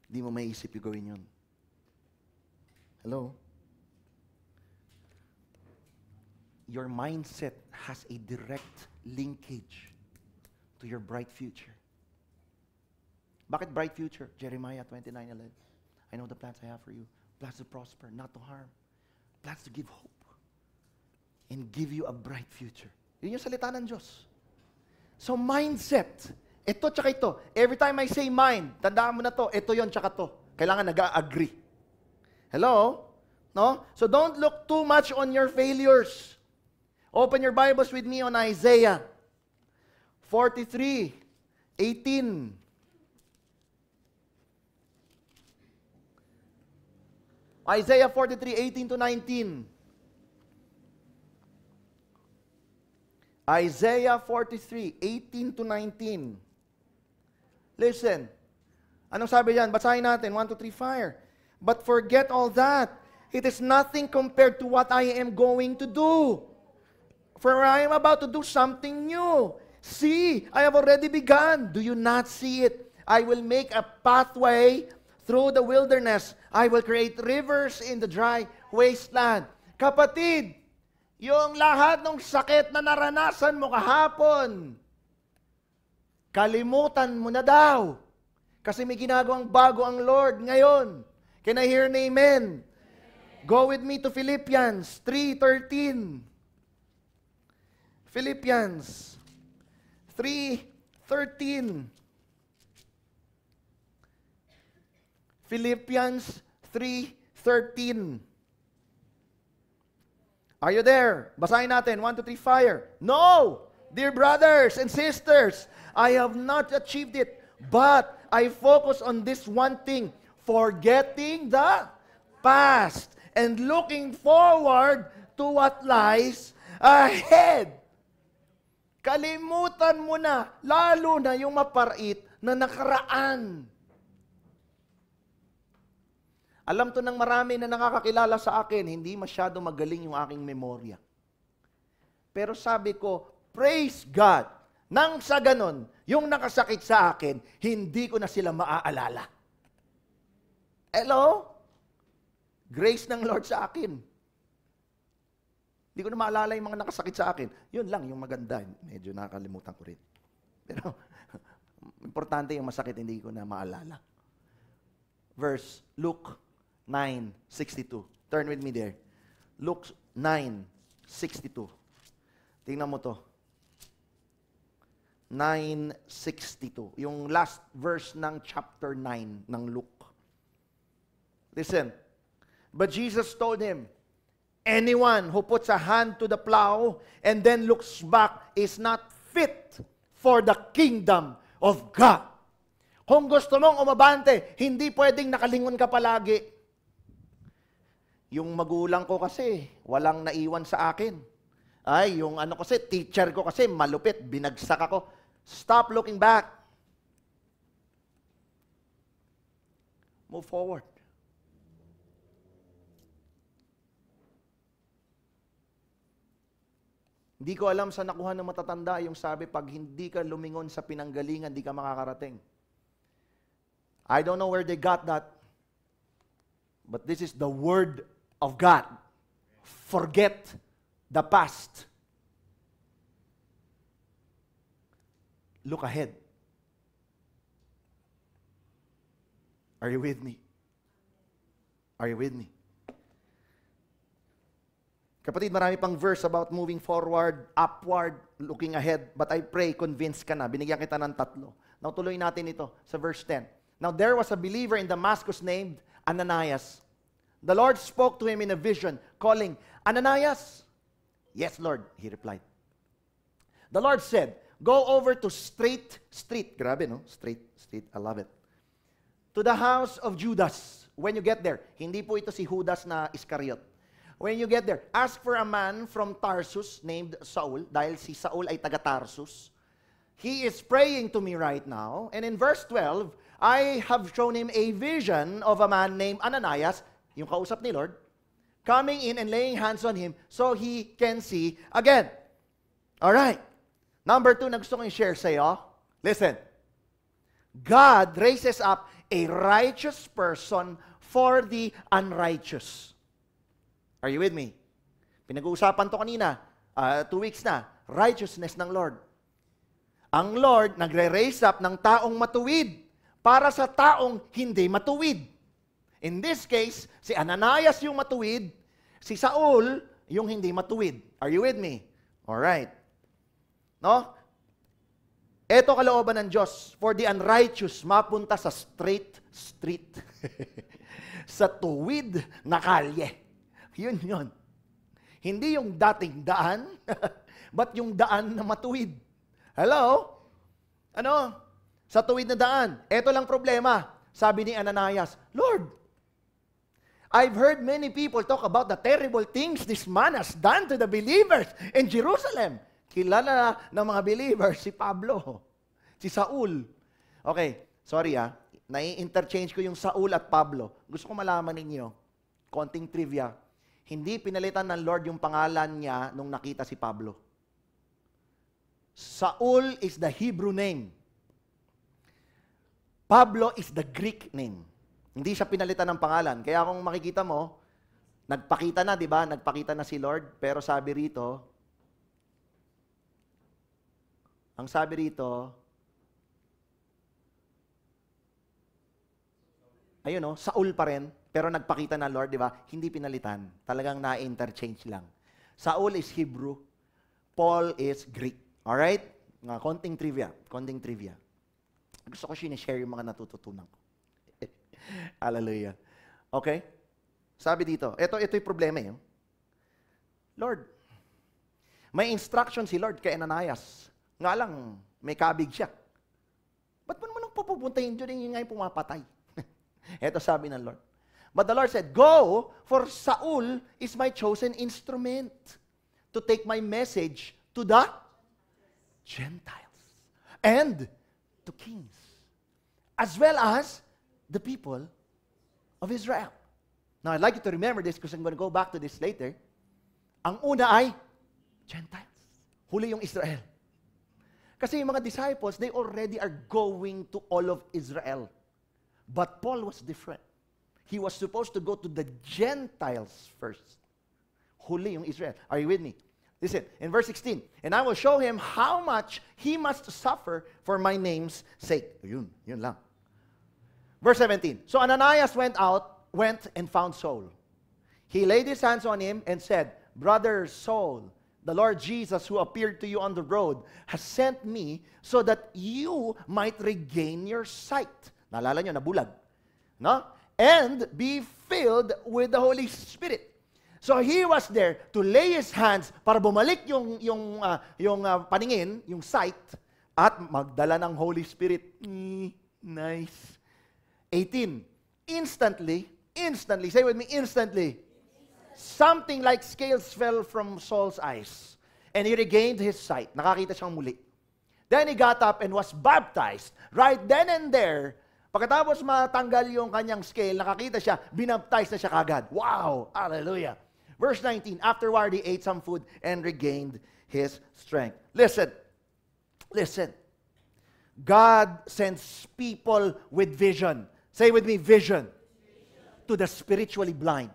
Speaker 1: di mo maiisip yung gawin yun. Hello? Your mindset has a direct linkage to your bright future. Bakit bright future? Jeremiah 29:11. I know the plans I have for you. Plans to prosper, not to harm. Plans to give hope. And give you a bright future. Yun yung salita ng Diyos. So mindset. Ito tsaka ito. Every time I say mind, tandaan mo na to. Ito yon tsaka to. Kailangan nag-agree. Hello? No? So don't look too much on your failures. Open your Bibles with me on Isaiah 43:18. Isaiah 43:18 to 19. Isaiah 43:18 to 19. Listen. Anong sabi diyan? Basahin natin. 1, 2, 3, fire. But forget all that. It is nothing compared to what I am going to do. For I am about to do something new. See, I have already begun. Do you not see it? I will make a pathway through the wilderness. I will create rivers in the dry wasteland. Kapatid, yung lahat ng sakit na naranasan mo kahapon, kalimutan mo na daw. Kasi may ginagawang bago ang Lord ngayon. Can I hear an amen? Go with me to Philippians 3:13. Philippians 3:13. Philippians 3:13. Are you there? Basahin natin. 1, 2, 3, fire. No! Dear brothers and sisters, I have not achieved it, but I focus on this one thing, forgetting the past and looking forward to what lies ahead. Kalimutan mo na, lalo na yung mapait na nakaraan. Alam to ng marami na nakakakilala sa akin, hindi masyado magaling yung aking memorya. Pero sabi ko, praise God, nang sa ganon, yung nakasakit sa akin, hindi ko na sila maaalala. Hello? Grace ng Lord sa akin. Hindi ko na maalala yung mga nakasakit sa akin. Yun lang, yung maganda. Medyo nakakalimutan ko rin. Pero, importante yung masakit, hindi ko na maalala. Verse, Luke 9:62. Turn with me there. Luke 9:62. Tingnan mo to. 9:62. Yung last verse ng chapter 9 ng Luke. Listen. But Jesus told him, anyone who puts a hand to the plow and then looks back is not fit for the kingdom of God. Kung gusto mong umabante, hindi pwedeng nakalingon ka palagi. Yung magulang ko kasi, walang naiwan sa akin. Ay, yung ano kasi, teacher ko kasi, malupit, binagsak ako. Stop looking back. Move forward. Hindi ko alam sa nakuha ng matatanda yung sabi, pag hindi ka lumingon sa pinanggalingan, hindi ka makakarating. I don't know where they got that, but this is the word of God. Forget the past. Look ahead. Are you with me? Are you with me? Kapatid, marami pang verse about moving forward, upward, looking ahead. But I pray, convinced ka na. Binigyan kita ng 3. Now, tuloy natin ito sa verse 10. Now, there was a believer in Damascus named Ananias. The Lord spoke to him in a vision, calling, Ananias. Yes, Lord, he replied. The Lord said, go over to Straight Street. Grabe, no? Straight Street, I love it. To the house of Judas. When you get there, hindi po ito si Judas na Iscariot. When you get there, ask for a man from Tarsus named Saul, dahil si Saul ay taga Tarsus. He is praying to me right now. And in verse 12, I have shown him a vision of a man named Ananias, yung kausap ni Lord, coming in and laying hands on him so he can see again. Alright. Number 2 na gusto kong i-share sa iyo. Listen. God raises up a righteous person for the unrighteous. Are you with me? Pinag-uusapan to kanina. 2 weeks na. Righteousness ng Lord. Ang Lord nagre-raise up ng taong matuwid para sa taong hindi matuwid. In this case, si Ananias yung matuwid, si Saul yung hindi matuwid. Are you with me? Alright. No? Ito kalooban ng Diyos. For the unrighteous, mapunta sa straight street. Sa tuwid na kalye. Yun. Hindi yung dating daan, but yung daan na matuwid. Hello? Ano? Sa tuwid na daan. Ito lang problema. Sabi ni Ananias, Lord, I've heard many people talk about the terrible things this man has done to the believers in Jerusalem. Kilala ng mga believers si Pablo, si Saul. Okay, Sorry nai-interchange ko yung Saul at Pablo. Gusto ko malaman ninyo, konting trivia, hindi pinalitan ng Lord yung pangalan niya nung nakita si Pablo. Saul is the Hebrew name. Pablo is the Greek name. Hindi siya pinalitan ng pangalan. Kaya kung makikita mo, nagpakita na, di ba? Nagpakita na si Lord. Pero sabi rito, ang sabi rito, ayun Saul pa rin, pero nagpakita na Lord, di ba? Hindi pinalitan. Talagang na-interchange lang. Saul is Hebrew, Paul is Greek. Alright? Konting trivia. Gusto ko sinishare yung mga natututunan ko. Hallelujah. Okay? Sabi dito, ito yung problema Lord, may instruction si Lord kay Ananias. Nga lang, may kabig siya. Ba't mo naman pupuntahin doon yung ngayon pumapatay? Ito sabi ng Lord. But the Lord said, go, for Saul is my chosen instrument to take my message to the Gentiles and to kings, as well as the people of Israel. Now, I'd like you to remember this because I'm going to go back to this later. Ang una ay Gentiles. Huli yung Israel. Kasi yung mga disciples, they already are going to all of Israel. But Paul was different. He was supposed to go to the Gentiles first. Huli yung Israel. Are you with me? Listen, in verse 16, and I will show him how much he must suffer for my name's sake. Yun lang. Verse 17, so Ananias went and found Saul. He laid his hands on him and said, Brother Saul, the Lord Jesus who appeared to you on the road has sent me so that you might regain your sight. Naalala nyo, nabulag. No? And be filled with the Holy Spirit. So he was there to lay his hands para bumalik yung paningin, yung sight, at magdala ng Holy Spirit. Nice. 18. Instantly, say with me, instantly. Something like scales fell from Saul's eyes, and he regained his sight. Nakakita siyang muli. Then he got up and was baptized. Right then and there, pagkatapos matanggal yung kanyang scale, nakakita siya, binaptize na siya kagad. Wow! Hallelujah! Verse 19, afterward he ate some food and regained his strength. Listen. God sends people with vision. Say with me, vision. To the spiritually blind.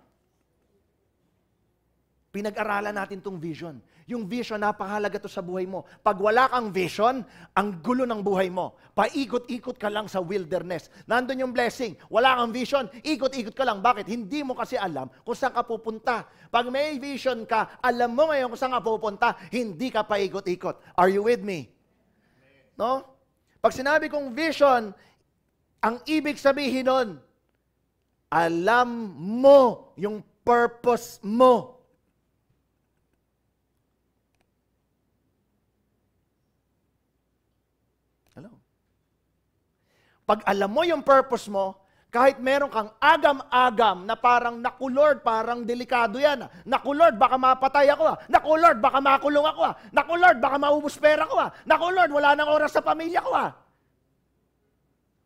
Speaker 1: Pinag-aralan natin tong vision. Yung vision, napakahalaga to sa buhay mo. Pag wala kang vision, ang gulo ng buhay mo. Paikot-ikot ka lang sa wilderness. Nandun yung blessing. Wala kang vision, ikot-ikot ka lang. Bakit? Hindi mo kasi alam kung saan ka pupunta. Pag may vision ka, alam mo ngayon kung saan ka pupunta, hindi ka paikot-ikot. Are you with me? No? Pag sinabi kong vision, ang ibig sabihin nun, alam mo yung purpose mo. Hello? Pag alam mo yung purpose mo, kahit meron kang agam-agam na parang, naku Lord, parang delikado yan. Naku Lord, baka mapatay ako. Naku Lord, baka makulong ako. Naku Lord, baka maubos pera ko. Naku Lord, wala nang oras sa pamilya ko.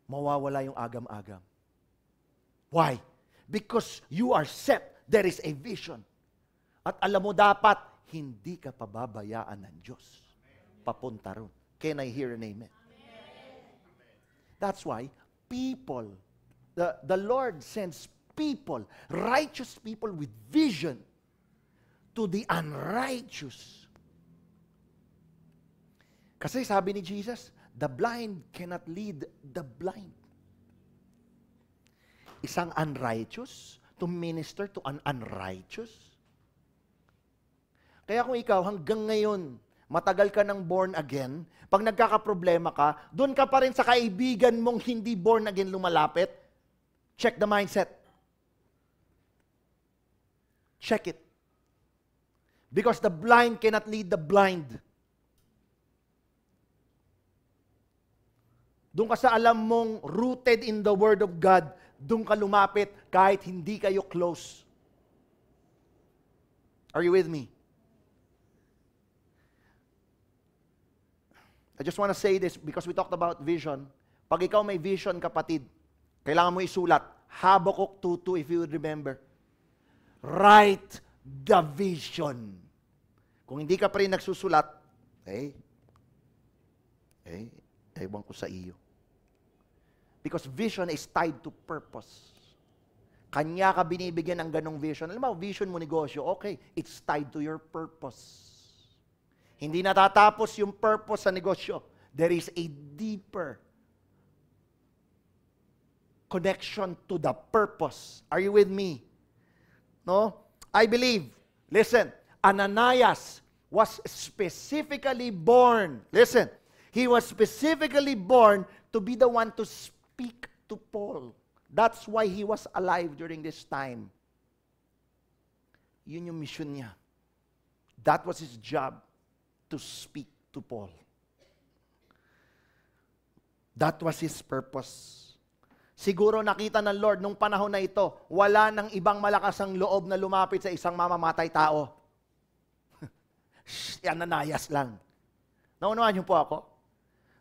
Speaker 1: Mawawala yung agam-agam. Why? Because you are set. There is a vision. At alam mo dapat, hindi ka pababayaan ng Diyos. Papunta ron. Can I hear an amen? That's why people, the Lord sends people, righteous people with vision to the unrighteous. Kasi sabi ni Jesus, the blind cannot lead the blind. Isang unrighteous to minister to an unrighteous. Kaya kung ikaw hanggang ngayon, matagal ka ng born again, pag nagkakaproblema ka, doon ka pa rin sa kaibigan mong hindi born again lumalapit, check the mindset. Check it. Because the blind cannot lead the blind. Doon ka sa alam mong rooted in the Word of God, doon ka lumapit kahit hindi kayo close. Are you with me? I just want to say this because we talked about vision. Pag ikaw may vision, kapatid, kailangan mo isulat. Habakkuk 2:2, if you would remember. Write the vision. Kung hindi ka pa rin nagsusulat, ewan ko sa iyo. Because vision is tied to purpose. Kanya ka binibigyan ng ganong vision. Alam mo, vision mo negosyo, okay, it's tied to your purpose. Hindi natatapos yung purpose sa negosyo. There is a deeper connection to the purpose. Are you with me? No? I believe, listen, Ananias was specifically born, listen, he was specifically born to be the one to speak to Paul. That's why he was alive during this time. Yun yung mission niya. That was his job, to speak to Paul. That was his purpose. Siguro nakita ng Lord nung panahon na ito, wala nang ibang malakas ang loob na lumapit sa isang mamamatay tao. Ananias lang. Naunawaan niyo po ako?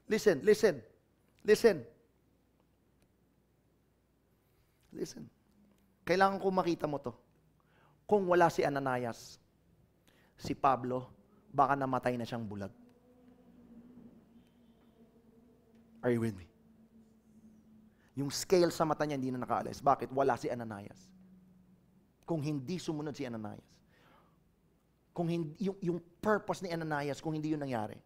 Speaker 1: Listen. Kailangan ko makita mo to. Kung wala si Ananias, si Pablo, baka namatay na siyang bulag. Are you with me? Yung scale sa mata niya hindi na nakaalis. Bakit? Wala si Ananias. Kung hindi sumunod si Ananias. Kung hindi, yung purpose ni Ananias, kung hindi yun nangyari,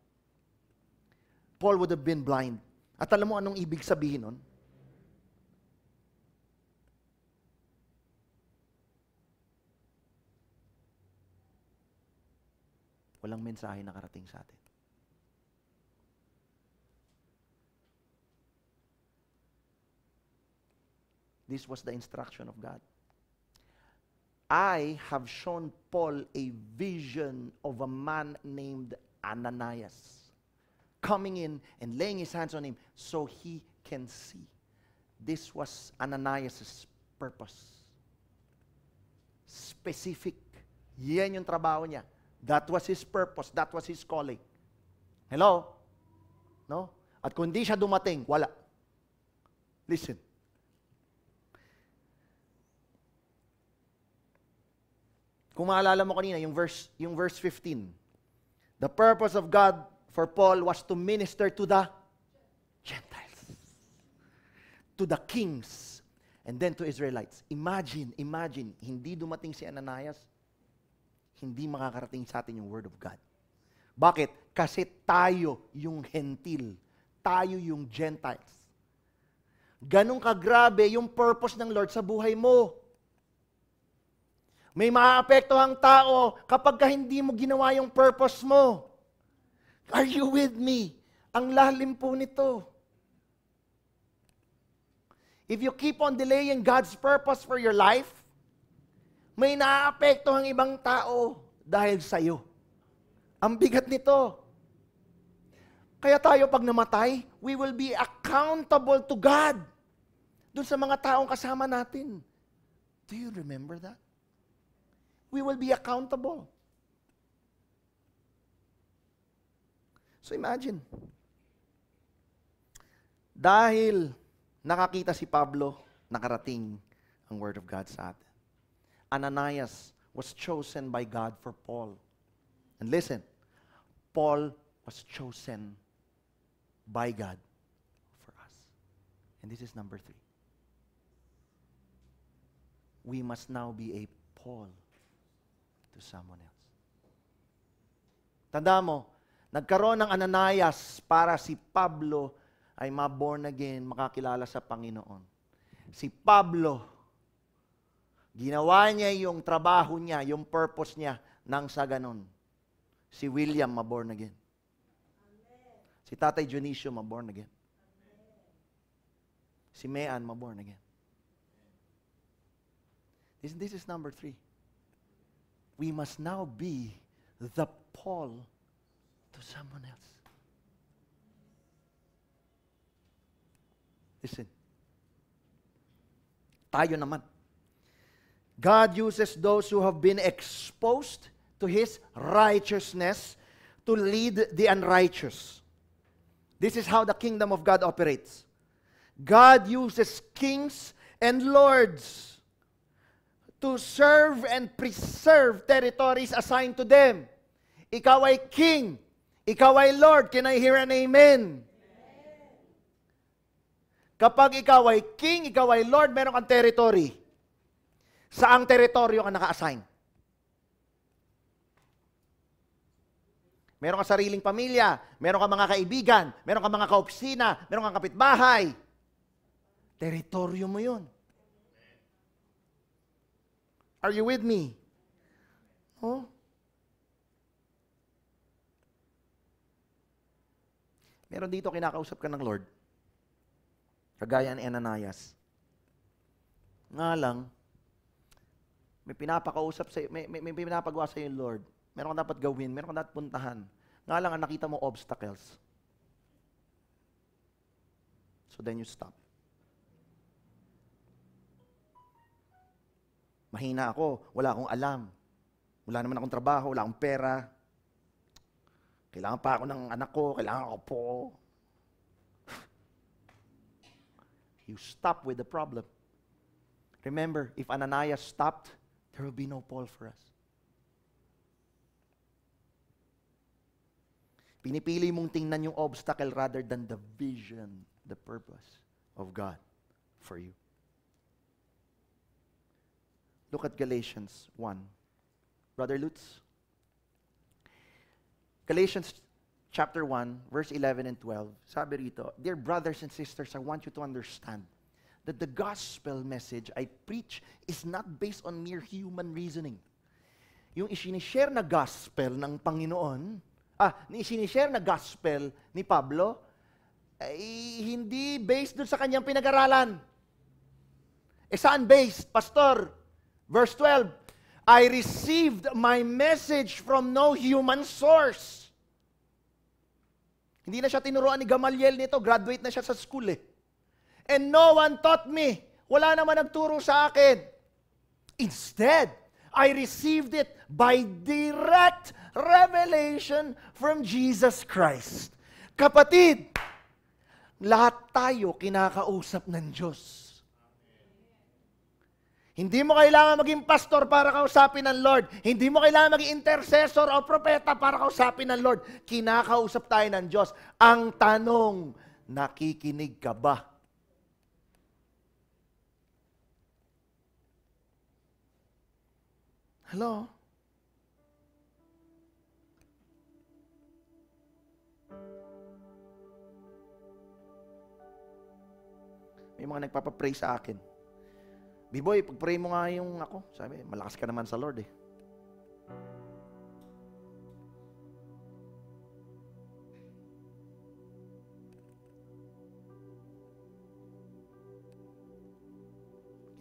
Speaker 1: Paul would have been blind. At alam mo anong ibig sabihin nun? Walang mensahe na karating sa atin. This was the instruction of God. I have shown Paul a vision of a man named Ananias coming in and laying his hands on him so he can see. This was Ananias' purpose. Specific. Yan yung trabaho niya. That was his purpose. That was his calling. Hello? No? At kung di siya dumating, wala. Listen. Kung maalala mo kanina, yung verse 15. The purpose of God for Paul was to minister to the Gentiles, to the kings, and then to Israelites. Imagine, hindi dumating si Ananias, hindi makakarating sa atin yung Word of God. Bakit? Kasi tayo yung hentil. Tayo yung Gentiles. Ganun kagrabe yung purpose ng Lord sa buhay mo. May maaapektuhang tao kapag hindi mo ginawa yung purpose mo. Are you with me? Ang lalim po nito. If you keep on delaying God's purpose for your life, may naaapektuhang ibang tao dahil sa'yo. Ang bigat nito. Kaya tayo pag namatay, we will be accountable to God dun sa mga taong kasama natin. Do you remember that? We will be accountable. So imagine, dahil nakakita si Pablo, nakarating ang Word of God sa atin. Ananias was chosen by God for Paul. And listen, Paul was chosen by God for us. And this is number 3. We must now be a Paul to someone else. Tanda mo, nagkaroon ng Ananias para si Pablo ay ma-born again, makakilala sa Panginoon. Si Pablo, ginawa niya yung trabaho niya, yung purpose niya, nang sa ganon. Si William, ma-born again. Si Tatay Dionisio, ma-born again. Si Mean, ma-born again. This is number 3. We must now be the Paul to someone else. Listen. Tayo naman. God uses those who have been exposed to His righteousness to lead the unrighteous. This is how the kingdom of God operates. God uses kings and lords to serve and preserve territories assigned to them. Ikaw ay king. Ikaw ay Lord. Can I hear an amen? Kapag ikaw ay king, ikaw ay Lord, meron kang territory. Saang teritoryo ka naka-assign? Meron kang sariling pamilya, meron kang mga kaibigan, meron kang mga kaopisina, meron kang kapitbahay. Teritoryo mo yun. Are you with me? Oh? Meron dito kinakausap ka ng Lord. Kagaya ni Ananias. Nga lang, may pinapakausap sa may pinapagawa sa yung Lord. Meron kang dapat gawin, meron kang dapat puntahan. Nga lang, ang nakita mo obstacles. So then you stop. Mahina ako, wala akong alam. Wala naman akong trabaho, wala akong pera. Kailangan pa ako ng anak ko, kailangan ako po. You stop with the problem. Remember, if Ananias stopped, there will be no Paul for us. Pinipili mong tingnan yung obstacle rather than the vision, the purpose of God for you. Look at Galatians 1. Brother Lutz. Galatians chapter 1, verse 11 and 12. Sabi rito, dear brothers and sisters, I want you to understand that the gospel message I preach is not based on mere human reasoning. Yung isinishare na gospel ng Panginoon, isinishare na gospel ni Pablo, ay hindi based dun sa kanyang pinag-aralan. Saan based, Pastor? Verse 12, I received my message from no human source. Hindi na siya tinuruan ni Gamaliel nito, graduate na siya sa school eh. And no one taught me. Wala naman nagturo sa akin. Instead, I received it by direct revelation from Jesus Christ. Kapatid, lahat tayo kinakausap ng Diyos. Hindi mo kailangan maging pastor para kausapin ng Lord. Hindi mo kailangan maging intercessor o propeta para kausapin ng Lord. Kinakausap tayo ng Diyos. Ang tanong, nakikinig ka ba? Hello? May mga nagpapapray sa akin. B-boy, pag-pray mo nga yung ako. Sabi, malakas ka naman sa Lord eh.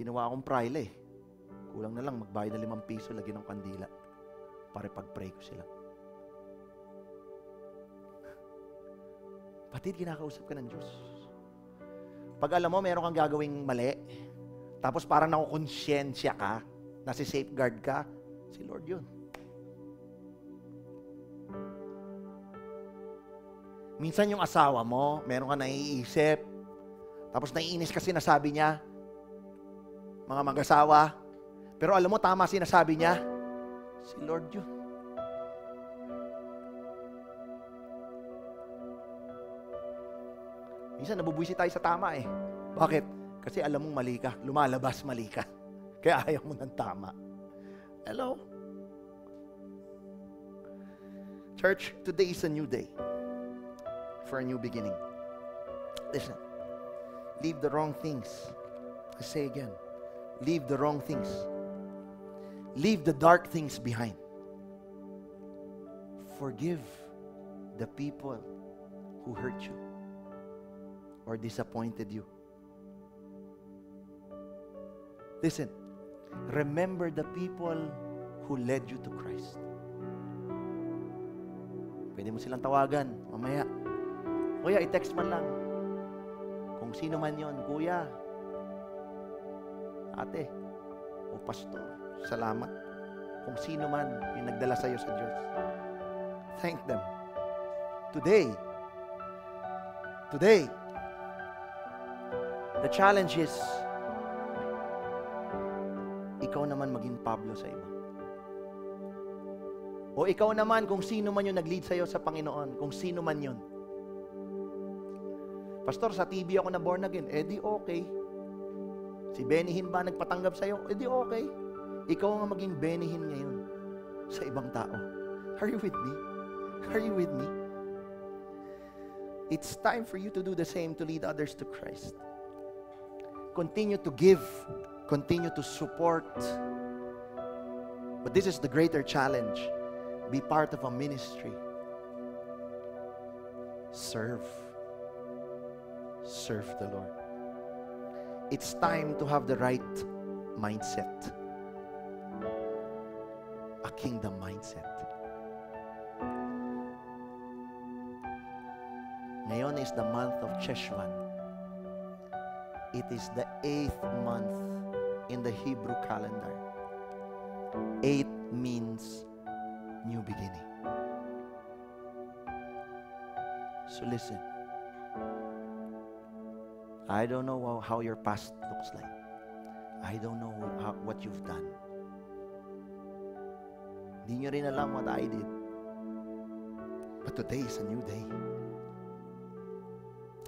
Speaker 1: Ginawa akong prile eh. Kulang na lang, magbayad na 5 piso, lagyan ng kandila. Para pag-pray ko sila. Patid, kinakausap ka ng Diyos. Pag alam mo, meron kang gagawing mali, tapos parang nakukonsensya ka, nasi-safeguard ka, si Lord yun. Minsan yung asawa mo, meron ka naiisip, tapos naiinis kasi nasabi niya, mga mag-asawa, pero alam mo, tama sinasabi niya, si Lord yun. Minsan nabubuisi tayo sa tama eh. Bakit? Kasi alam mong mali ka, lumalabas mali ka. Kaya ayaw mo ng tama. Hello? Church, today is a new day for a new beginning. Listen, leave the wrong things. I say again, leave the wrong things. Leave the dark things behind. Forgive the people who hurt you or disappointed you. Listen, remember the people who led you to Christ. Pwede mo silang tawagan mamaya. Kuya, i-text man lang. Kung sino man yon, kuya, ate, o pastor, salamat. Kung sino man yung nagdala sa'yo sa Diyos. Thank them. Today, The challenge is, ikaw naman maging Pablo sa iba. O ikaw naman, kung sino man yung nag-lead sa'yo sa Panginoon, kung sino man yun. Pastor, sa TV ako na born again. Eh di okay. Si Benihin ba nagpatanggap sa'yo? Eh di okay. Ikaw ang maging Benihin ngayon sa ibang tao. Are you with me? Are you with me? It's time for you to do the same to lead others to Christ. Continue to give. Continue to support. But this is the greater challenge. Be part of a ministry. Serve. Serve the Lord. It's time to have the right mindset. A kingdom mindset. Ngayon is the month of Cheshvan. It is the 8th month in the Hebrew calendar. 8 means new beginning. So listen. I don't know how your past looks like. I don't know what you've done. Hindi nyo rin alam what I did. But today is a new day.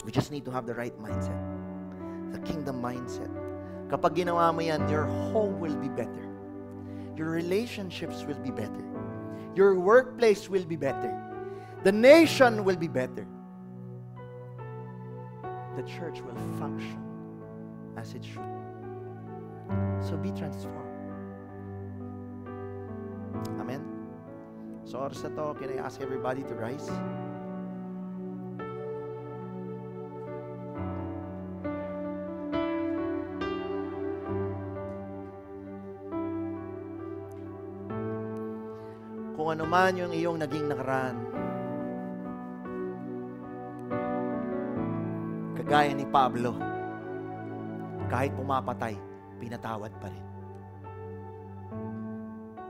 Speaker 1: We just need to have the right mindset. The kingdom mindset. Kapag ginawa mo yan, your home will be better. Your relationships will be better. Your workplace will be better. The nation will be better. The church will function as it should. So be transformed. Amen? So oras na to, can I ask everybody to rise? Kung ano man yung iyong naging nakaraan, kagaya ni Pablo, kahit pumapatay, pinatawad pa rin.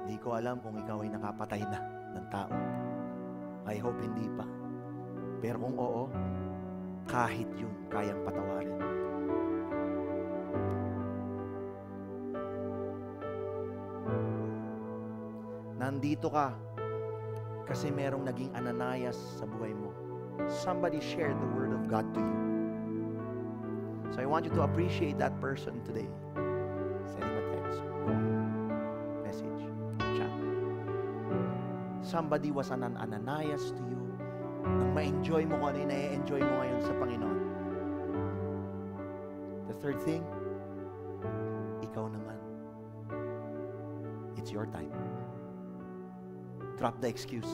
Speaker 1: Hindi ko alam kung ikaw ay nakapatay na ng tao. I hope hindi pa. Pero kung oo, kahit yun, kayang patawarin. Nandito ka kasi merong naging Ananias sa buhay mo. Somebody shared the word of God to you. So I want you to appreciate that person today. Send him a text, message, chat. Somebody was an Ananias to you. Nang ma-enjoy mo kung ano yung na-enjoy mo ngayon sa Panginoon. The third thing, ikaw naman. It's your time. Drop the excuse.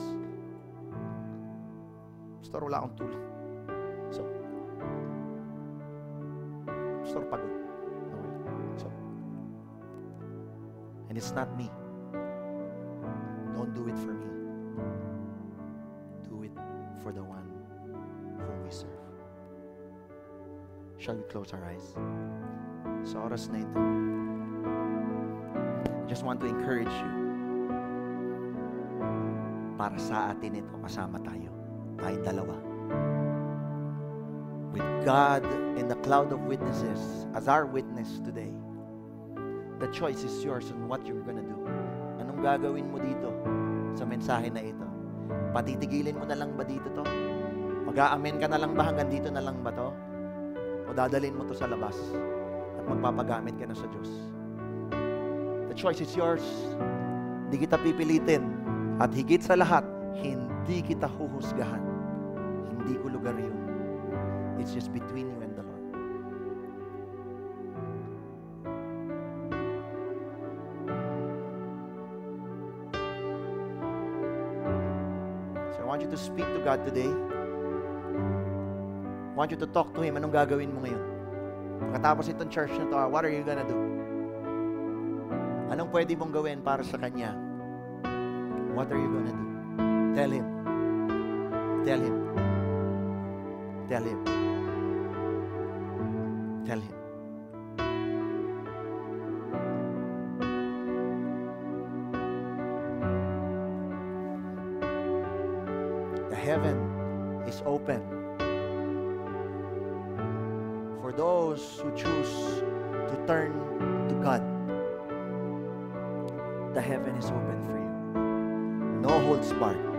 Speaker 1: Pastor, wala akong tulong. So, Pastor, pagod. Okay. So, and it's not me. Don't do it for me. Do it for the one whom we serve. Shall we close our eyes? Sa oras na ito, I just want to encourage you. Para sa atin ito, kasama tayo. Tayong dalawa. With God in the cloud of witnesses as our witness today, the choice is yours on what you're gonna do. Anong gagawin mo dito sa mensahe na ito? Patitigilin mo na lang ba dito to? Mag-aamen ka na lang ba hanggang dito na lang ba to? O dadalhin mo to sa labas at magpapagamit ka na sa Diyos? The choice is yours. Hindi kita pipilitin. At higit sa lahat, hindi kita huhusgahan. Hindi ko lugar yun. It's just between you and the Lord. So I want you to speak to God today. I want you to talk to Him. Anong gagawin mo ngayon? Pagkatapos itong church na to, what are you gonna do? Anong pwede mong gawin para sa Kanya? What are you gonna do? Tell Him. Tell Him. Tell Him. Tell Him. The heaven is open for those who choose to turn to God, the heaven is open for you. No holds barred.